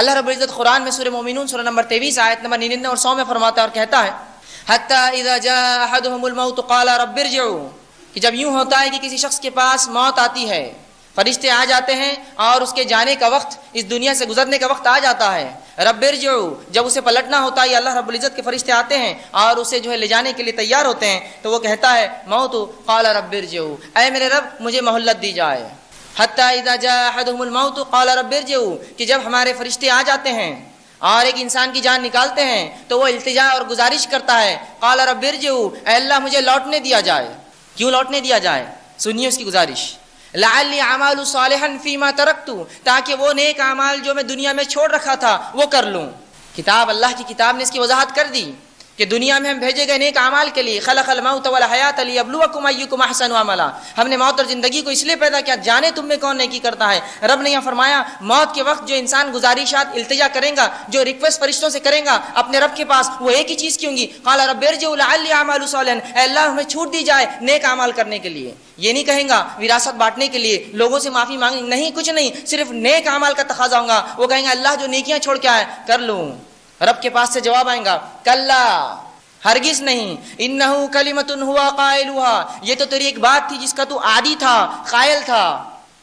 اللہ رب العزت قرآن میں سورہ مومنون سورہ نمبر 23 آیت نمبر 99 اور 100 میں فرماتا ہے اور کہتا ہے حتی اذا جاء احدهم الموت قال رب ارجعوا، کہ جب یوں ہوتا ہے کہ کسی شخص کے پاس موت آتی ہے، فرشتے آ جاتے ہیں اور اس کے جانے کا وقت، اس دنیا سے گزرنے کا وقت آ جاتا ہے، رب ارجعوا، جب اسے پلٹنا ہوتا ہے اللہ رب العزت کے فرشتے آتے ہیں اور اسے جو ہے لے جانے کے لیے تیار ہوتے ہیں، تو وہ کہتا ہے موت قال رب ارجعوا، اے میرے رب مجھے مہلت دی جائے۔ حتی اذا جاء احدهم الموت قال رب ارجعوا، کہ جب ہمارے فرشتے آ جاتے ہیں اور ایک انسان کی جان نکالتے ہیں تو وہ التجا اور گزارش کرتا ہے قال رب ارجعوا، اے اللہ مجھے لوٹنے دیا جائے۔ کیوں لوٹنے دیا جائے؟ سنیے اس کی گزارش، لعلی اعمال صالحا فیما ترکت، تاکہ وہ نیک اعمال جو میں دنیا میں چھوڑ رکھا تھا وہ کر لوں۔ کتاب اللہ کی کتاب نے اس کی وضاحت کر دی کہ دنیا میں ہم بھیجے گئے نیک اعمال کے لیے، خلق الموت والحیات لیبلوکم ایکم احسن عملا، ہم نے موت اور زندگی کو اس لیے پیدا کیا جانے تم میں کون نیکی کرتا ہے۔ رب نے یہ فرمایا موت کے وقت جو انسان گزارشات التجا کرے گا، جو ریکویسٹ فرشتوں سے کرے گا اپنے رب کے پاس، وہ ایک ہی چیز کی ہوں گی قال رب ارجعوا لعلی اعمل صالحا، اے اللہ ہمیں چھوٹ دی جائے نیک اعمال کرنے کے لیے۔ یہ نہیں کہیں گا وراثت بانٹنے کے لیے، لوگوں سے معافی مانگیں، نہیں، کچھ نہیں، صرف نیک اعمال کا تقاضا ہوگا۔ وہ کہیں گا اللہ جو نیکیاں چھوڑ کے آئے کر لوں۔ رب کے پاس سے جواب آئے گا کلا، ہرگز نہیں، انہو کلمۃ ہوا قائلها، یہ تو تیری ایک بات تھی جس کا تو عادی تھا، قائل تھا۔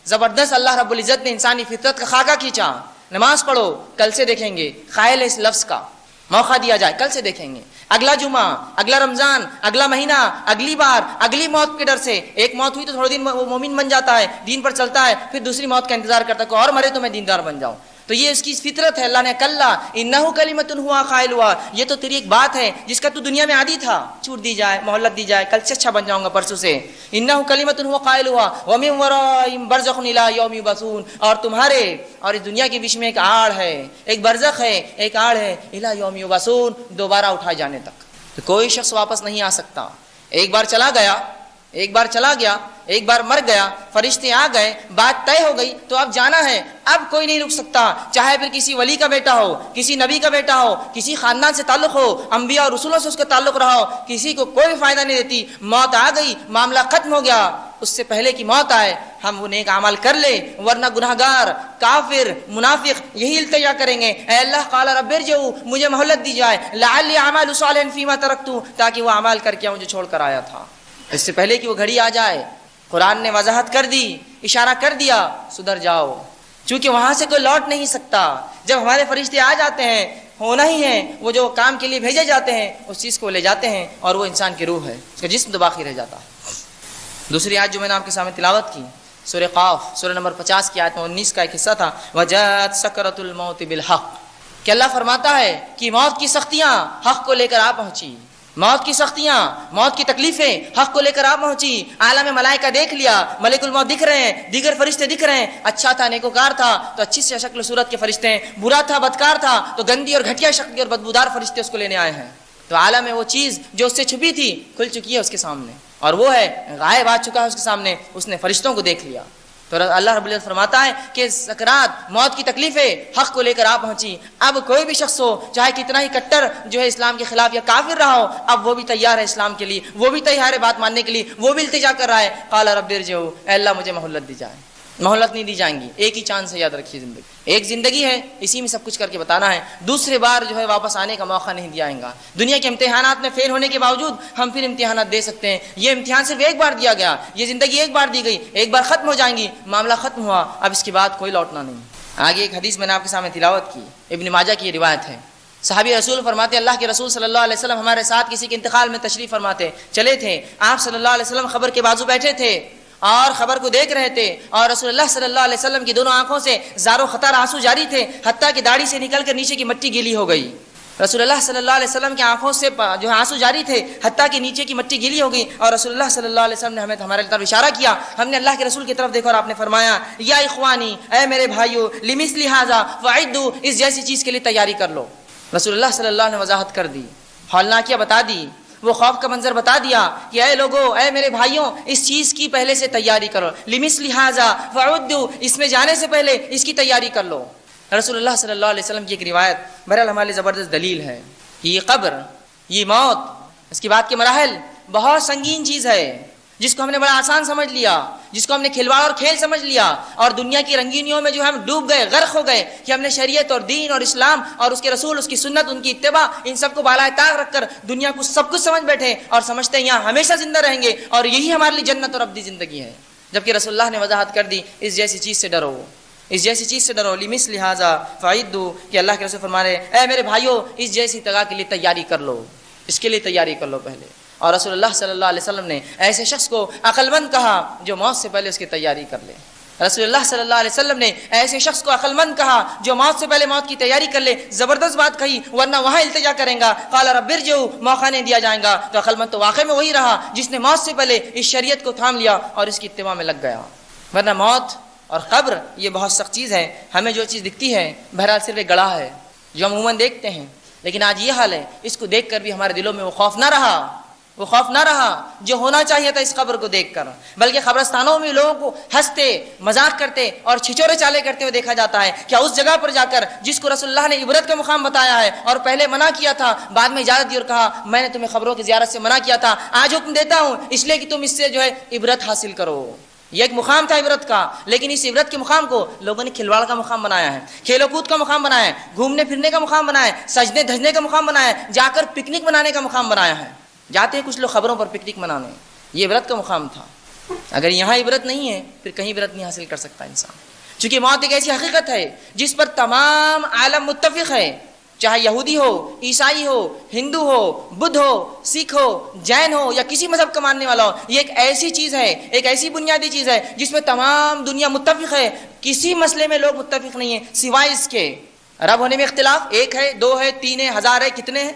زبردست اللہ رب العزت نے انسانی فطرت کا خاکہ کھینچا۔ نماز پڑھو، کل سے دیکھیں گے، قائل اس لفظ کا موقع دیا جائے، کل سے دیکھیں گے، اگلا جمعہ، اگلا رمضان، اگلا مہینہ، اگلی بار، اگلی موت کے ڈر سے۔ ایک موت ہوئی تو تھوڑے دن وہ مومن بن جاتا ہے، دین پر چلتا ہے، پھر دوسری موت کا انتظار کرتا ہے، کوئی اور مرے تو میں دیندار بن جاؤں۔ تو یہ اس کی فطرت ہے۔ اللہ نے کلا انہو کلمۃ ہوا قائلها، یہ تو تیری ایک بات ہے جس کا تو دنیا میں عادی تھا، چھوٹ دی جائے، مہلت دی جائے، کل سے اچھا بن جاؤں گا پرسوں سے۔ انہو کلمۃ ہوا قائلها ومن ورائہم برزخ الی یوم یبعثون، اور تمہارے اور اس دنیا کے بیچ میں ایک آڑ ہے، ایک برزخ ہے، ایک آڑ ہے، الی یوم یبعثون، دوبارہ اٹھائے جانے تک۔ تو کوئی شخص واپس نہیں آ سکتا۔ ایک بار چلا گیا، ایک بار چلا گیا، ایک بار مر گیا، فرشتے آ گئے، بات طے ہو گئی تو اب جانا ہے، اب کوئی نہیں رک سکتا۔ چاہے پھر کسی ولی کا بیٹا ہو، کسی نبی کا بیٹا ہو، کسی خاندان سے تعلق ہو، انبیاء اور رسولوں سے اس کا تعلق رہا ہو، کسی کو کوئی فائدہ نہیں دیتی۔ موت آ گئی، معاملہ ختم ہو گیا۔ اس سے پہلے کی موت آئے ہم وہ نیک اعمال کر لیں، ورنہ گناہگار، کافر، منافق یہی التجا کریں گے اے اللہ قال رب ارجعوا، مجھے مہلت دی جائے، لعلی اعمل صالحا فیما ترکت، تاکہ وہ اعمال کر کے مجھے چھوڑ کر آیا تھا۔ اس سے پہلے کہ وہ گھڑی آ جائے قرآن نے وضاحت کر دی، اشارہ کر دیا، سدھر جاؤ، چونکہ وہاں سے کوئی لوٹ نہیں سکتا۔ جب ہمارے فرشتے آ جاتے ہیں، ہونا ہی ہے، وہ جو کام کے لیے بھیجے جاتے ہیں اس چیز کو لے جاتے ہیں، اور وہ انسان کی روح ہے، اس کا جسم تو باقی رہ جاتا ہے۔ دوسری آیت جو میں نے آپ کے سامنے تلاوت کی سورہ قاف سورہ نمبر 50 کی آیت 19 کا ایک حصہ تھا، وجاءت سکرۃ الموت بالحق، کہ اللہ فرماتا ہے کہ موت کی سختیاں حق کو لے کر آ پہنچی، موت کی سختیاں، موت کی تکلیفیں حق کو لے کر آ پہنچی۔ عالم ملائکہ دیکھ لیا، ملک الموت دکھ رہے ہیں، دیگر فرشتے دکھ رہے ہیں، اچھا تھا نیکوکار تھا تو اچھی سے شکل و صورت کے فرشتے ہیں، برا تھا بدکار تھا تو گندی اور گھٹیا شکل اور بدبودار فرشتے اس کو لینے آئے ہیں۔ تو عالم میں وہ چیز جو اس سے چھپی تھی کھل چکی ہے اس کے سامنے، اور وہ ہے غائب آ چکا ہے اس کے سامنے، اس نے فرشتوں کو دیکھ لیا۔ تو اللہ رب العزت فرماتا ہے کہ سکرات، موت کی تکلیفیں حق کو لے کر آ پہنچی۔ اب کوئی بھی شخص ہو چاہے کتنا ہی کٹر جو ہے اسلام کے خلاف یا کافر رہا ہو، اب وہ بھی تیار ہے اسلام کے لیے، وہ بھی تیار ہے بات ماننے کے لیے، وہ بھی التجا کر رہا ہے قال رب ارجعوا، اے اللہ مجھے مہلت دی جائے۔ مہلت نہیں دی جائیں گی، ایک ہی چاند سے یاد رکھیے، زندگی ایک زندگی ہے، اسی میں سب کچھ کر کے بتانا ہے، دوسرے بار جو ہے واپس آنے کا موقع نہیں دیا جائے گا۔ دنیا کے امتحانات میں فیل ہونے کے باوجود ہم پھر امتحانات دے سکتے ہیں، یہ امتحان صرف ایک بار دیا گیا، یہ زندگی ایک بار دی گئی، ایک بار ختم ہو جائیں گی، معاملہ ختم ہوا، اب اس کے بعد کوئی لوٹنا نہیں۔ آگے ایک حدیث میں نے آپ کے سامنے تلاوت کی، ابن ماجہ کی یہ روایت ہے، صحابی رسول فرماتے اللہ کے رسول صلی اللہ علیہ وسلم ہمارے ساتھ کسی کے انتقال میں تشریف فرماتے چلے تھے، آپ صلی اللہ علیہ وسلم خبر کے بازو بیٹھے تھے اور خبر کو دیکھ رہے تھے، اور رسول اللہ صلی اللہ علیہ وسلم کی دونوں آنکھوں سے زار و خطار آنسو جاری تھے، حتیٰ کہ داڑھی سے نکل کر نیچے کی مٹی گیلی ہو گئی۔ رسول اللہ صلی اللہ علیہ وسلم کی آنکھوں سے جو ہے آنسو جاری تھے، حتیٰ کہ نیچے کی مٹی گیلی ہو گئی، اور رسول اللہ صلی اللہ علیہ وسلم نے ہمارے طرف اشارہ کیا، ہم نے اللہ کے رسول کی طرف دیکھا اور آپ نے فرمایا یا اخوانی، اے میرے بھائیو، لمثل ھذا فاعدوا، اس جیسی چیز کے لیے تیاری کر لو۔ رسول اللہ صلی اللہ علیہ نے وضاحت کر دی، ہولناکیہ بتا دی، وہ خوف کا منظر بتا دیا کہ اے لوگو، اے میرے بھائیوں، اس چیز کی پہلے سے تیاری کرو، لمثل ھذا فاعدوا، اس میں جانے سے پہلے اس کی تیاری کر لو۔ رسول اللہ صلی اللہ علیہ وسلم کی ایک روایت بہرحال ہمارے زبردست دلیل ہے کہ یہ قبر، یہ موت، اس کے بعد کے مراحل بہت سنگین چیز ہے، جس کو ہم نے بڑا آسان سمجھ لیا، جس کو ہم نے کھلواڑ اور کھیل سمجھ لیا، اور دنیا کی رنگینیوں میں جو ہم ڈوب گئے، غرق ہو گئے کہ ہم نے شریعت اور دین اور اسلام اور اس کے رسول، اس کی سنت، ان کی اتباع، ان سب کو بالائے طاق رکھ کر دنیا کو سب کچھ سمجھ بیٹھے اور سمجھتے ہیں یہاں ہمیشہ زندہ رہیں گے اور یہی ہمارے لیے جنت اور ابدی زندگی ہے، جبکہ رسول اللہ نے وضاحت کر دی اس جیسی چیز سے ڈرو، اس جیسی چیز سے ڈرو، لمثل ھذا فاعدوا، کہ اللہ کے رسول فرما رہے اے میرے بھائیو اس جیسی تگا کے لیے تیاری کر لو، اس کے لیے تیاری کر لو پہلے۔ اور رسول اللہ صلی اللہ علیہ وسلم نے ایسے شخص کو عقل مند کہا جو موت سے پہلے اس کی تیاری کر لے۔ رسول اللہ صلی اللہ علیہ وسلم نے ایسے شخص کو عقل مند کہا جو موت سے پہلے موت کی تیاری کر لے۔ زبردست بات کہی، ورنہ وہاں التجا کریں گا، قال رب ارجعوا، موقع نہیں دیا جائے گا۔ تو عقل مند تو واقع میں وہی رہا جس نے موت سے پہلے اس شریعت کو تھام لیا اور اس کی اتباع میں لگ گیا، ورنہ موت اور قبر یہ بہت سخت چیز ہے۔ ہمیں جو چیز دکھتی ہے بہرحال صرف ایک گڑھا ہے جو ہم عموماً دیکھتے ہیں، لیکن آج یہ حال ہے، اس کو دیکھ کر بھی ہمارے دلوں میں وہ خوف نہ رہا، وہ خوف نہ رہا جو ہونا چاہیے تھا اس قبر کو دیکھ کر، بلکہ قبرستانوں میں لوگوں کو ہنستے، مذاق کرتے اور چھچورے چالے کرتے ہوئے دیکھا جاتا ہے۔ کیا اس جگہ پر جا کر جس کو رسول اللہ نے عبرت کا مقام بتایا ہے اور پہلے منع کیا تھا، بعد میں اجازت دی اور کہا میں نے تمہیں قبروں کی زیارت سے منع کیا تھا، آج حکم دیتا ہوں اس لیے کہ تم اس سے جو ہے عبرت حاصل کرو۔ یہ ایک مقام تھا عبرت کا، لیکن اس عبرت کے مقام کو لوگوں نے کھلواڑ کا مقام بنایا ہے، کھیل و کود کا مقام بنایا ہے، گھومنے پھرنے کا مقام بنایا ہے، سجنے دھجنے کا مقام بنایا ہے، جا کر پکنک منانے کا مقام بنایا ہے۔ جاتے ہیں کچھ لوگ خبروں پر پکنک منانے، یہ عبرت کا مقام تھا۔ اگر یہاں عبرت نہیں ہے پھر کہیں عبرت نہیں حاصل کر سکتا انسان، چونکہ موت ایک ایسی حقیقت ہے جس پر تمام عالم متفق ہے، چاہے یہودی ہو، عیسائی ہو، ہندو ہو، بدھ ہو، سکھ ہو، جین ہو یا کسی مذہب کا ماننے والا ہو۔ یہ ایک ایسی چیز ہے، ایک ایسی بنیادی چیز ہے جس میں تمام دنیا متفق ہے، کسی مسئلے میں لوگ متفق نہیں ہیں سوائے اس کے۔ رب ہونے میں اختلاف، ایک ہے، دو ہے، تین ہے، ہزار ہے، کتنے ہیں۔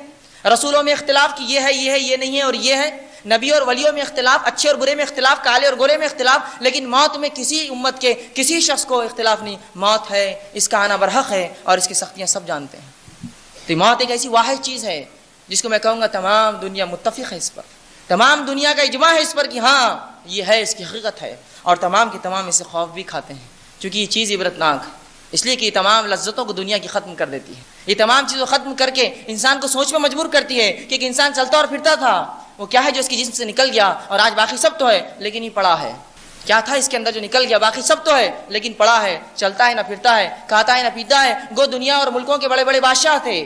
رسولوں میں اختلاف کہ یہ ہے، یہ ہے، یہ نہیں ہے اور یہ ہے۔ نبی اور ولیوں میں اختلاف، اچھے اور برے میں اختلاف، کالے اور گورے میں اختلاف، لیکن موت میں کسی امت کے کسی شخص کو اختلاف نہیں۔ موت ہے، اس کا آنا برحق ہے اور اس کی سختیاں سب جانتے ہیں۔ تو موت ایک ایسی واحد چیز ہے جس کو میں کہوں گا تمام دنیا متفق ہے اس پر، تمام دنیا کا اجماع ہے اس پر کہ ہاں یہ ہے، اس کی حقیقت ہے، اور تمام کے تمام اس سے خوف بھی کھاتے ہیں، چونکہ یہ چیز عبرتناک ہے، اس لیے کہ یہ تمام لذتوں کو دنیا کی ختم کر دیتی ہے، یہ تمام چیزوں ختم کر کے انسان کو سوچ میں مجبور کرتی ہے کہ ایک انسان چلتا اور پھرتا تھا، وہ کیا ہے جو اس کی جسم سے نکل گیا اور آج باقی سب تو ہے لیکن یہ پڑا ہے، کیا تھا اس کے اندر جو نکل گیا، باقی سب تو ہے لیکن پڑا ہے، چلتا ہے نہ پھرتا ہے، کھاتا ہے نہ پیتا ہے۔ گو دنیا اور ملکوں کے بڑے بڑے بادشاہ تھے،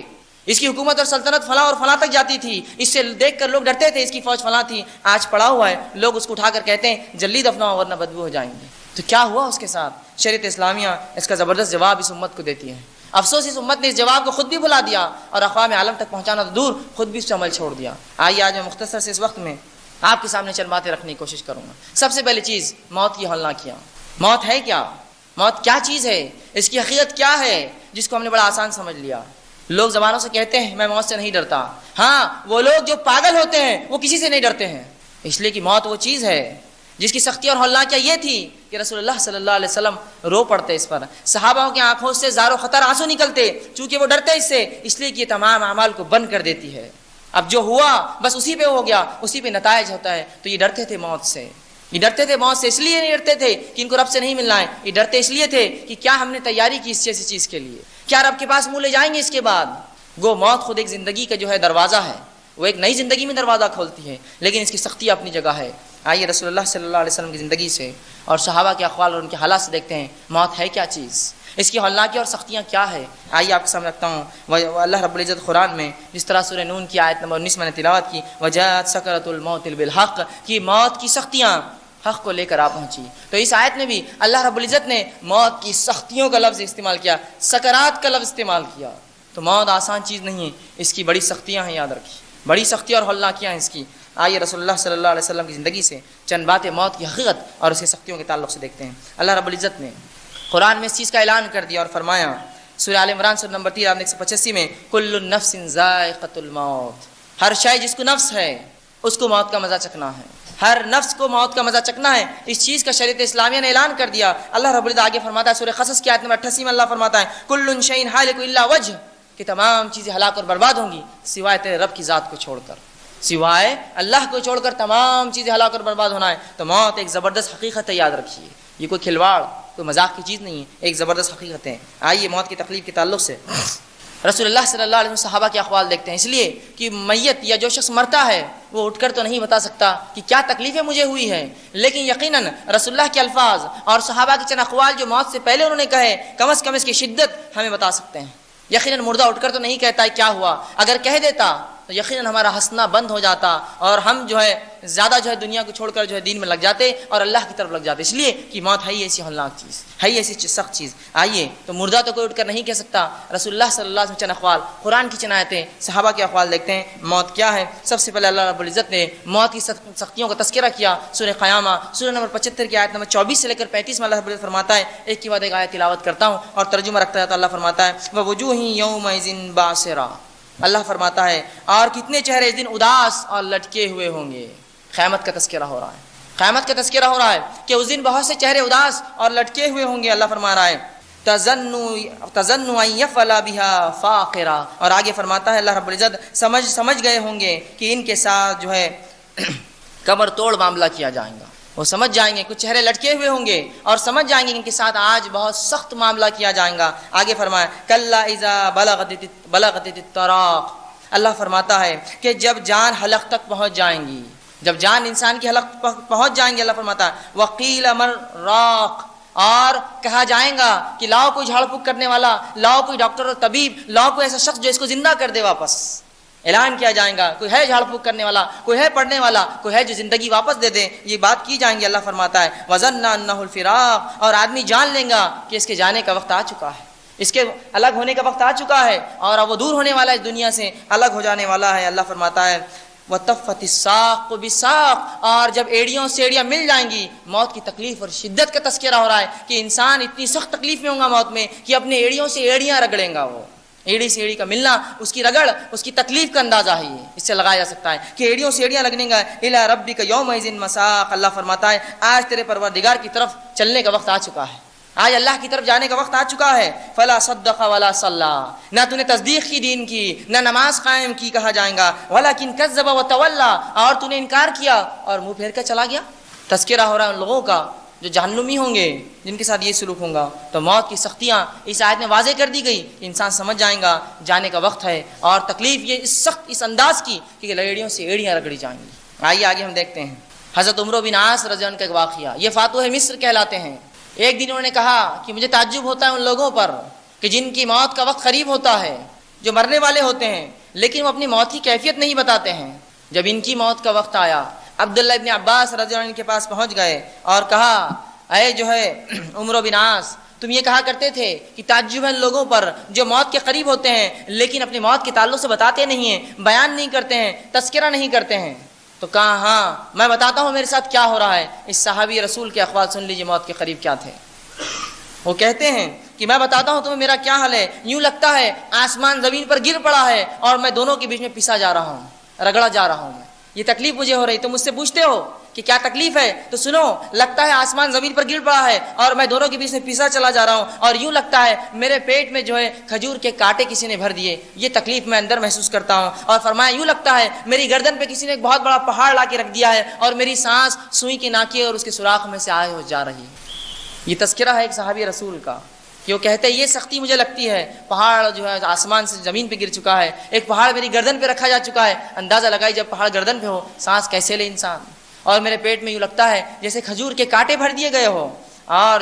اس کی حکومت اور سلطنت فلاں اور فلاں تک جاتی تھی، اس سے دیکھ کر لوگ ڈرتے تھے، اس کی فوج فلاں تھی، آج پڑا ہوا ہے، لوگ اس کو اٹھا کر کہتے ہیں جلدی دفناؤ ورنہ بدبو ہو جائیں گے۔ تو کیا ہوا اس کے ساتھ؟ شریعت اسلامیہ اس کا زبردست جواب اس امت کو دیتی ہے۔ افسوس اس امت نے اس جواب کو خود بھی بھلا دیا اور اقوام عالم تک پہنچانا تو دور، خود بھی اس سے عمل چھوڑ دیا۔ آئیے آج میں مختصر سے اس وقت میں آپ کے سامنے چند باتیں رکھنے کی کوشش کروں گا۔ سب سے پہلی چیز، موت کی ہولناکیاں کیا، موت ہے کیا، موت کیا چیز ہے، اس کی حقیقت کیا ہے جس کو ہم نے بڑا آسان سمجھ لیا۔ لوگ زبانوں سے کہتے ہیں میں موت سے نہیں ڈرتا، ہاں وہ لوگ جو پاگل ہوتے ہیں وہ کسی سے نہیں ڈرتے ہیں، اس لیے کہ موت وہ چیز ہے جس کی سختی اور ہولناکیاں یہ تھی کہ رسول اللہ صلی اللہ علیہ وسلم رو پڑتے اس پر، صحابہ کی آنکھوں سے زار و خطر آنسو نکلتے، چونکہ وہ ڈرتے اس سے، اس لیے کہ یہ تمام اعمال کو بند کر دیتی ہے۔ اب جو ہوا بس اسی پہ ہو گیا، اسی پہ نتائج ہوتا ہے۔ تو یہ ڈرتے تھے موت سے، یہ ڈرتے تھے موت سے، اس لیے نہیں ڈرتے تھے کہ ان کو رب سے نہیں ملنا ہے، یہ ڈرتے اس لیے تھے کہ کیا ہم نے تیاری کی اس جیسی چیز کے لیے، کیا رب کے پاس منہ لے جائیں گے اس کے بعد۔ گو موت خود ایک زندگی کا جو ہے دروازہ ہے، وہ ایک نئی زندگی میں دروازہ کھولتی ہے، لیکن اس کی سختی اپنی جگہ ہے۔ آئیے رسول اللہ صلی اللہ علیہ وسلم کی زندگی سے اور صحابہ کے اقوال اور ان کے حالات سے دیکھتے ہیں موت ہے کیا چیز، اس کی ہولناکیاں اور سختیاں کیا ہے۔ آئیے آپ کے سامنے رکھتا ہوں اللہ رب العزت قرآن میں جس طرح سورہ نون کی آیت نمبر 19 میں نے تلاوت کی، وجاءت سکرۃ الموت بالحق، کہ موت کی سختیاں حق کو لے کر آ پہنچی۔ تو اس آیت میں بھی اللہ رب العزت نے موت کی سختیوں کا لفظ استعمال کیا، سکرات کا لفظ استعمال کیا۔ تو موت آسان چیز نہیں ہے، اس کی بڑی سختیاں ہیں، یاد رکھیے، بڑی سختیاں اور ہولناکیاں ہیں اس کی۔ آئیے رسول اللہ صلی اللہ علیہ وسلم کی زندگی سے چند باتیں موت کی حقیقت اور اس کی سختیوں کے تعلق سے دیکھتے ہیں۔ اللہ رب العزت نے قرآن میں اس چیز کا اعلان کر دیا اور فرمایا، سورہ آل عمران سورہ نمبر 3 185 میں، کل نفس ذائقۃ الموت، ہر شے جس کو نفس ہے اس کو موت کا مزہ چکھنا ہے، ہر نفس کو موت کا مزہ چکھنا ہے۔ اس چیز کا شریعت اسلامیہ نے اعلان کر دیا۔ اللہ رب العزت آگے فرماتا ہے سورہ قصص کی آیت نمبر 88 میں، اللہ فرماتا ہے کل شیء ہالک الا وجہ، کہ تمام چیزیں ہلاک اور برباد ہوں گی سوائے تیرے رب کی ذات کو چھوڑ کر، سوائے اللہ کو چھوڑ کر تمام چیزیں ہلاک اور برباد ہونا ہے۔ تو موت ایک زبردست حقیقت ہے، یاد رکھیے، یہ کوئی کھلواڑ کوئی مذاق کی چیز نہیں ہے، ایک زبردست حقیقت ہے۔ آئیے موت کی تکلیف کے تعلق سے رسول اللہ صلی اللہ علیہ وسلم صحابہ کے اقوال دیکھتے ہیں، اس لیے کہ میت یا جو شخص مرتا ہے وہ اٹھ کر تو نہیں بتا سکتا کہ کیا تکلیفیں مجھے ہوئی ہیں، لیکن یقیناً رسول اللہ کے الفاظ اور صحابہ کے چند اقوال جو موت سے پہلے انہوں نے کہے، کم از کم اس کی شدت ہمیں بتا سکتے ہیں۔ یقیناً مردہ اٹھ کر تو نہیں کہتا ہے کیا ہوا، اگر کہہ دیتا تو یقیناً ہمارا ہنسنا بند ہو جاتا اور ہم زیادہ دنیا کو چھوڑ کر دین میں لگ جاتے اور اللہ کی طرف لگ جاتے، اس لیے کہ موت ہے ہی ایسی ہولناک چیز، ہے ہی ایسی سخت چیز۔ آئیے تو مردہ تو کوئی اٹھ کر نہیں کہہ سکتا، رسول اللہ صلی اللہ علیہ وسلم چند اقوال، قرآن کی چند آیتیں، صحابہ کے اقوال دیکھتے ہیں موت کیا ہے۔ سب سے پہلے اللہ رب العزت نے موت کی سختیوں کا تذکرہ کیا سورہ قیامہ سورہ نمبر 75 کی آیت نمبر 24 سے لے کر 35 میں اللہ رب العزت فرماتا ہے، ایک کے بعد ایک آیت تلاوت کرتا ہوں اور ترجمہ رکھتا ہے تو اللہ فرماتا ہے وَوُجُوهٌ يَوْمَئِذٍ بَاسِرَةٌ، اللہ فرماتا ہے اور کتنے چہرے اس دن اداس اور لٹکے ہوئے ہوں گے۔ قیامت کا تذکرہ ہو رہا ہے، قیامت کا تذکرہ ہو رہا ہے کہ اس دن بہت سے چہرے اداس اور لٹکے ہوئے ہوں گے۔ اللہ فرما رہا ہے تَظَنُّ أَن يَفْعَلَ بِهَا فَاقِرَةٌ، اور آگے فرماتا ہے اللہ رب العزت سمجھ گئے ہوں گے کہ ان کے ساتھ کمر توڑ معاملہ کیا جائے گا، وہ سمجھ جائیں گے، کچھ چہرے لٹکے ہوئے ہوں گے اور سمجھ جائیں گے ان کے ساتھ آج بہت سخت معاملہ کیا جائے گا۔ آگے فرمایا کَلَّا إِذَا بَلَغَتِ التَّرَاقِ، اللہ فرماتا ہے کہ جب جان حلق تک پہنچ جائیں گی، جب جان انسان کی حلق پہنچ جائیں گی، اللہ فرماتا ہے وَقِيلَ مَنْ رَاقٍ، اور کہا جائے گا کہ لاؤ کوئی جھاڑ پھونک کرنے والا، لاؤ کوئی ڈاکٹر اور طبیب، لاؤ کوئی ایسا شخص جو اس کو زندہ کر دے واپس۔ اعلان کیا جائے گا کوئی ہے جھاڑ پھونک کرنے والا، کوئی ہے پڑھنے والا، کوئی ہے جو زندگی واپس دے دے، یہ بات کی جائیں گی۔ اللہ فرماتا ہے وَظَنَّ أَنَّهُ الْفِرَاقُ، اور آدمی جان لیں گا کہ اس کے جانے کا وقت آ چکا ہے، اس کے الگ ہونے کا وقت آ چکا ہے اور اب وہ دور ہونے والا ہے، اس دنیا سے الگ ہو جانے والا ہے۔ اللہ فرماتا ہے وَتَفَّتِ السَّاقُ بِالسَّاقِ، اور جب ایڑیوں سے ایڑیاں مل جائیں گی، موت کی تکلیف اور شدت کا تذکرہ ہو رہا ہے کہ انسان اتنی سخت تکلیف میں ہوگا موت میں کہ اپنے ایڑیوں سے ایڑیاں رگڑیں گا، وہ ایڑی سے ایڑی کا ملنا، اس کی رگڑ، اس کی تکلیف کا اندازہ ہے، یہ اس سے لگایا جا سکتا ہے کہ ایڑیوں سے ایڑیاں لگنے گا۔ اِلَىٰ رَبِّكَ يَوْمَئِذٍ مَسَاقٌ، اللہ فرماتا ہے آج تیرے پروردگار کی طرف چلنے کا وقت آ چکا ہے، آج اللہ کی طرف جانے کا وقت آ چکا ہے۔ فَلَا صَدَّقَ وَلَا صَلَّىٰ، نہ تو نے تصدیق کی دین کی، نہ نماز قائم کی کہا جائے گا، وَلَٰكِن كَذَّبَ وَتَوَلَّىٰ، اور تو نے انکار کیا اور منہ پھیر کر چلا گیا۔ تذکرہ ہو رہا ہے ان لوگوں کا جو جہنمی ہوں گے، جن کے ساتھ یہ سلوک ہوگا۔ تو موت کی سختیاں اس آیت میں واضح کر دی گئی، انسان سمجھ جائیں گا جانے کا وقت ہے، اور تکلیف یہ اس سخت اس انداز کی کہ ایڑیوں سے ایڑیاں رگڑی جائیں گی۔ آئیے آگے ہم دیکھتے ہیں حضرت عمرو بن عاص رضی اللہ عنہ کا ایک واقعہ، یہ فاتح مصر کہلاتے ہیں۔ ایک دن انہوں نے کہا کہ مجھے تعجب ہوتا ہے ان لوگوں پر کہ جن کی موت کا وقت قریب ہوتا ہے، جو مرنے والے ہوتے ہیں لیکن وہ اپنی موت کی کیفیت نہیں بتاتے ہیں۔ جب ان کی موت کا وقت آیا، عبداللہ ابن عباس رضی اللہ عنہ کے پاس پہنچ گئے اور کہا اے عمرو بن عاص، تم یہ کہا کرتے تھے کہ تعجب ہے ان لوگوں پر جو موت کے قریب ہوتے ہیں لیکن اپنی موت کے تعلق سے بتاتے نہیں ہیں، بیان نہیں کرتے ہیں، تذکرہ نہیں کرتے ہیں۔ تو کہا ہاں میں بتاتا ہوں میرے ساتھ کیا ہو رہا ہے۔ اس صحابی رسول کے اقوال سن لیجیے موت کے قریب کیا تھے۔ وہ کہتے ہیں کہ میں بتاتا ہوں تمہیں میرا کیا حال ہے، یوں لگتا ہے آسمان زمین پر گر پڑا ہے اور میں دونوں کے بیچ میں پسا جا رہا ہوں، رگڑا جا رہا ہوں، میں یہ تکلیف مجھے ہو رہی۔ تم مجھ سے پوچھتے ہو کہ کیا تکلیف ہے، تو سنو، لگتا ہے آسمان زمین پر گر پڑا ہے اور میں دونوں کے بیچ میں پسا چلا جا رہا ہوں، اور یوں لگتا ہے میرے پیٹ میں کھجور کے کانٹے کسی نے بھر دیے، یہ تکلیف میں اندر محسوس کرتا ہوں۔ اور فرمایا یوں لگتا ہے میری گردن پہ کسی نے ایک بہت بڑا پہاڑ لا کے رکھ دیا ہے اور میری سانس سوئی کے ناکے اور اس کے سوراخ میں سے آئے ہو جا رہی ہے۔ یہ تذکرہ ہے ایک صحابی رسول کا کہ وہ کہتے ہیں یہ سختی مجھے لگتی ہے، پہاڑ آسمان سے زمین پہ گر چکا ہے، ایک پہاڑ میری گردن پہ رکھا جا چکا ہے، اندازہ لگائی جب پہاڑ گردن پہ ہو سانس کیسے لے انسان، اور میرے پیٹ میں یوں لگتا ہے جیسے کھجور کے کانٹے بھر دیے گئے ہو، اور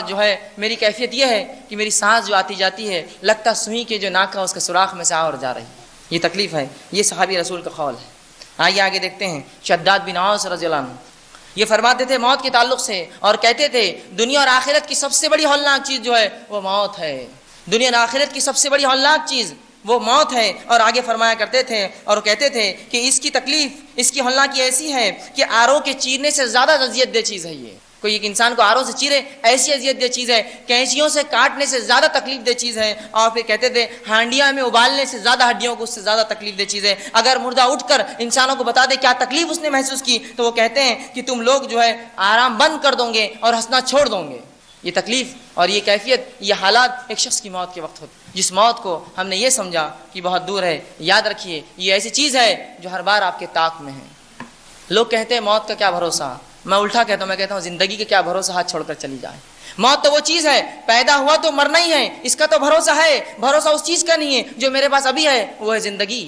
میری کیفیت یہ ہے کہ میری سانس جو آتی جاتی ہے لگتا سوئی کے جو ناک ہے اس کے سوراخ میں سے آ اور جا رہی، یہ تکلیف ہے۔ یہ صحابی رسول کا قول ہے۔ آئیے آگے دیکھتے ہیں شداد بن اوس رضی اللہ عنہ، یہ فرماتے تھے موت کے تعلق سے اور کہتے تھے دنیا اور آخرت کی سب سے بڑی ہولناک چیز وہ موت ہے، دنیا اور آخرت کی سب سے بڑی ہولناک چیز وہ موت ہے۔ اور آگے فرمایا کرتے تھے اور کہتے تھے کہ اس کی تکلیف، اس کی ہولناکی ایسی ہے کہ آروں کے چیرنے سے زیادہ اذیت دہ چیز ہے۔ یہ کوئی ایک انسان کو آروں سے چیرے ایسی اذیت دہ چیز ہے، کینچیوں سے کاٹنے سے زیادہ تکلیف دہ چیز ہے۔ اور پھر کہتے تھے ہانڈیاں میں ابالنے سے زیادہ، ہڈیوں کو اس سے زیادہ تکلیف دہ چیز ہے۔ اگر مردہ اٹھ کر انسانوں کو بتا دے کیا تکلیف اس نے محسوس کی تو وہ کہتے ہیں کہ تم لوگ آرام بند کر دو گے اور ہنسنا چھوڑ دو گے۔ یہ تکلیف اور یہ کیفیت، یہ حالات ایک شخص کی موت کے وقت ہوتے، جس موت کو ہم نے یہ سمجھا کہ بہت دور ہے۔ یاد رکھیے یہ ایسی چیز ہے جو ہر بار آپ کے طاق میں ہے۔ لوگ کہتے ہیں موت کا کیا بھروسہ، میں الٹا کہتا ہوں، میں کہتا ہوں زندگی کے کیا بھروسہ ہاتھ چھوڑ کر چلی جائے۔ موت تو وہ چیز ہے، پیدا ہوا تو مرنا ہی ہے، اس کا تو بھروسہ ہے، بھروسہ اس چیز کا نہیں ہے۔ جو میرے پاس ابھی ہے وہ ہے زندگی،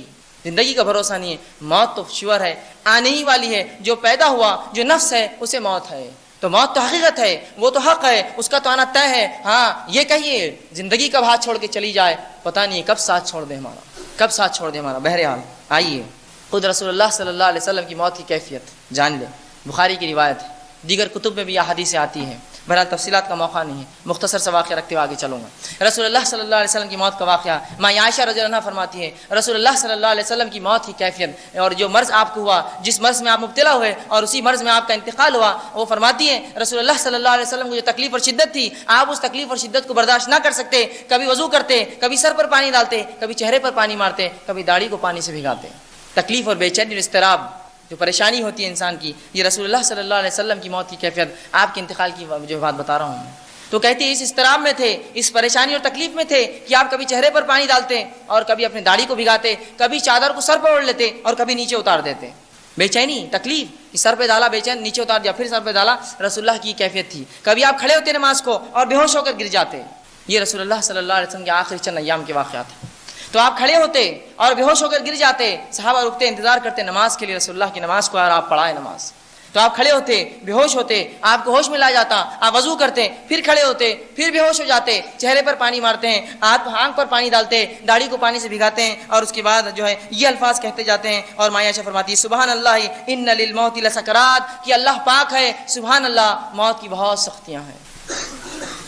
زندگی کا بھروسہ نہیں ہے. موت تو شیور ہے، آنے ہی والی ہے. جو پیدا ہوا، جو نفس ہے، اسے موت ہے. تو موت تو حقیقت ہے، وہ تو حق ہے، اس کا تو آنا طے ہے. ہاں یہ کہیے زندگی کب ہاتھ چھوڑ کے چلی جائے پتہ نہیں، کب ساتھ چھوڑ دے ہمارا، کب ساتھ چھوڑ دے ہمارا. بہرحال آئیے خود رسول اللہ صلی اللہ علیہ وسلم کی موت کی کیفیت جان لیں. بخاری کی روایت ہے، دیگر کتب میں بھی یہ حدیثیں آتی ہیں. بہرحال تفصیلات کا موقع نہیں ہے، مختصر سا واقعہ رکھتے ہوئے آگے چلوں گا. رسول اللہ صلی اللہ علیہ وسلم کی موت کا واقعہ ماں عائشہ رضی اللہ عنہا فرماتی ہے رسول اللہ صلی اللہ علیہ وسلم کی موت کی کیفیت اور جو مرض آپ کو ہوا، جس مرض میں آپ مبتلا ہوئے اور اسی مرض میں آپ کا انتقال ہوا، وہ فرماتی ہیں رسول اللہ صلی اللہ علیہ وسلم کو جو تکلیف اور شدت تھی، آپ اس تکلیف اور شدت کو برداشت نہ کر سکتے. کبھی وضو کرتے، کبھی سر پر پانی ڈالتے، کبھی چہرے پر پانی مارتے، کبھی داڑھی کو پانی سے بھگاتے. تکلیف اور بے چینی اور اضطراب جو پریشانی ہوتی ہے انسان کی، یہ رسول اللہ صلی اللہ علیہ وسلم کی موت کی کیفیت آپ کے انتقال کی جو بات بتا رہا ہوں میں. تو کہتے ہیں اس اضطراب میں تھے، اس پریشانی اور تکلیف میں تھے کہ آپ کبھی چہرے پر پانی ڈالتے اور کبھی اپنی داڑھی کو بھگاتے، کبھی چادر کو سر پر اوڑھ لیتے اور کبھی نیچے اتار دیتے. بے چینی، تکلیف کہ سر پہ ڈالا بے چین، نیچے اتار دیا، پھر سر پہ ڈالا. رسول اللہ کی کیفیت تھی. کبھی آپ کھڑے ہوتے نماز کو اور بے ہوش ہو کر گر جاتے. یہ رسول اللہ صلی اللہ علیہ وسلم کے آخری چند ایام کے واقعات ہیں. تو آپ کھڑے ہوتے اور بے ہوش ہو کر گر جاتے، صحابہ رکتے انتظار کرتے نماز کے لیے، رسول اللہ کی نماز کو، اور آپ پڑھائے نماز. تو آپ کھڑے ہوتے، بے ہوش ہوتے، آپ کو ہوش میں لا جاتا، آپ وضو کرتے، پھر کھڑے ہوتے، پھر بے ہوش ہو جاتے، چہرے پر پانی مارتے ہیں، آنکھ پر پانی ڈالتے، داڑھی کو پانی سے بھگاتے ہیں، اور اس کے بعد جو ہے یہ الفاظ کہتے جاتے ہیں. اور ماں عائشہ فرماتی ہے سبحان اللہ ان للموت لسکرات، کہ اللہ پاک ہے، سبحان اللہ، موت کی بہت سختیاں ہیں.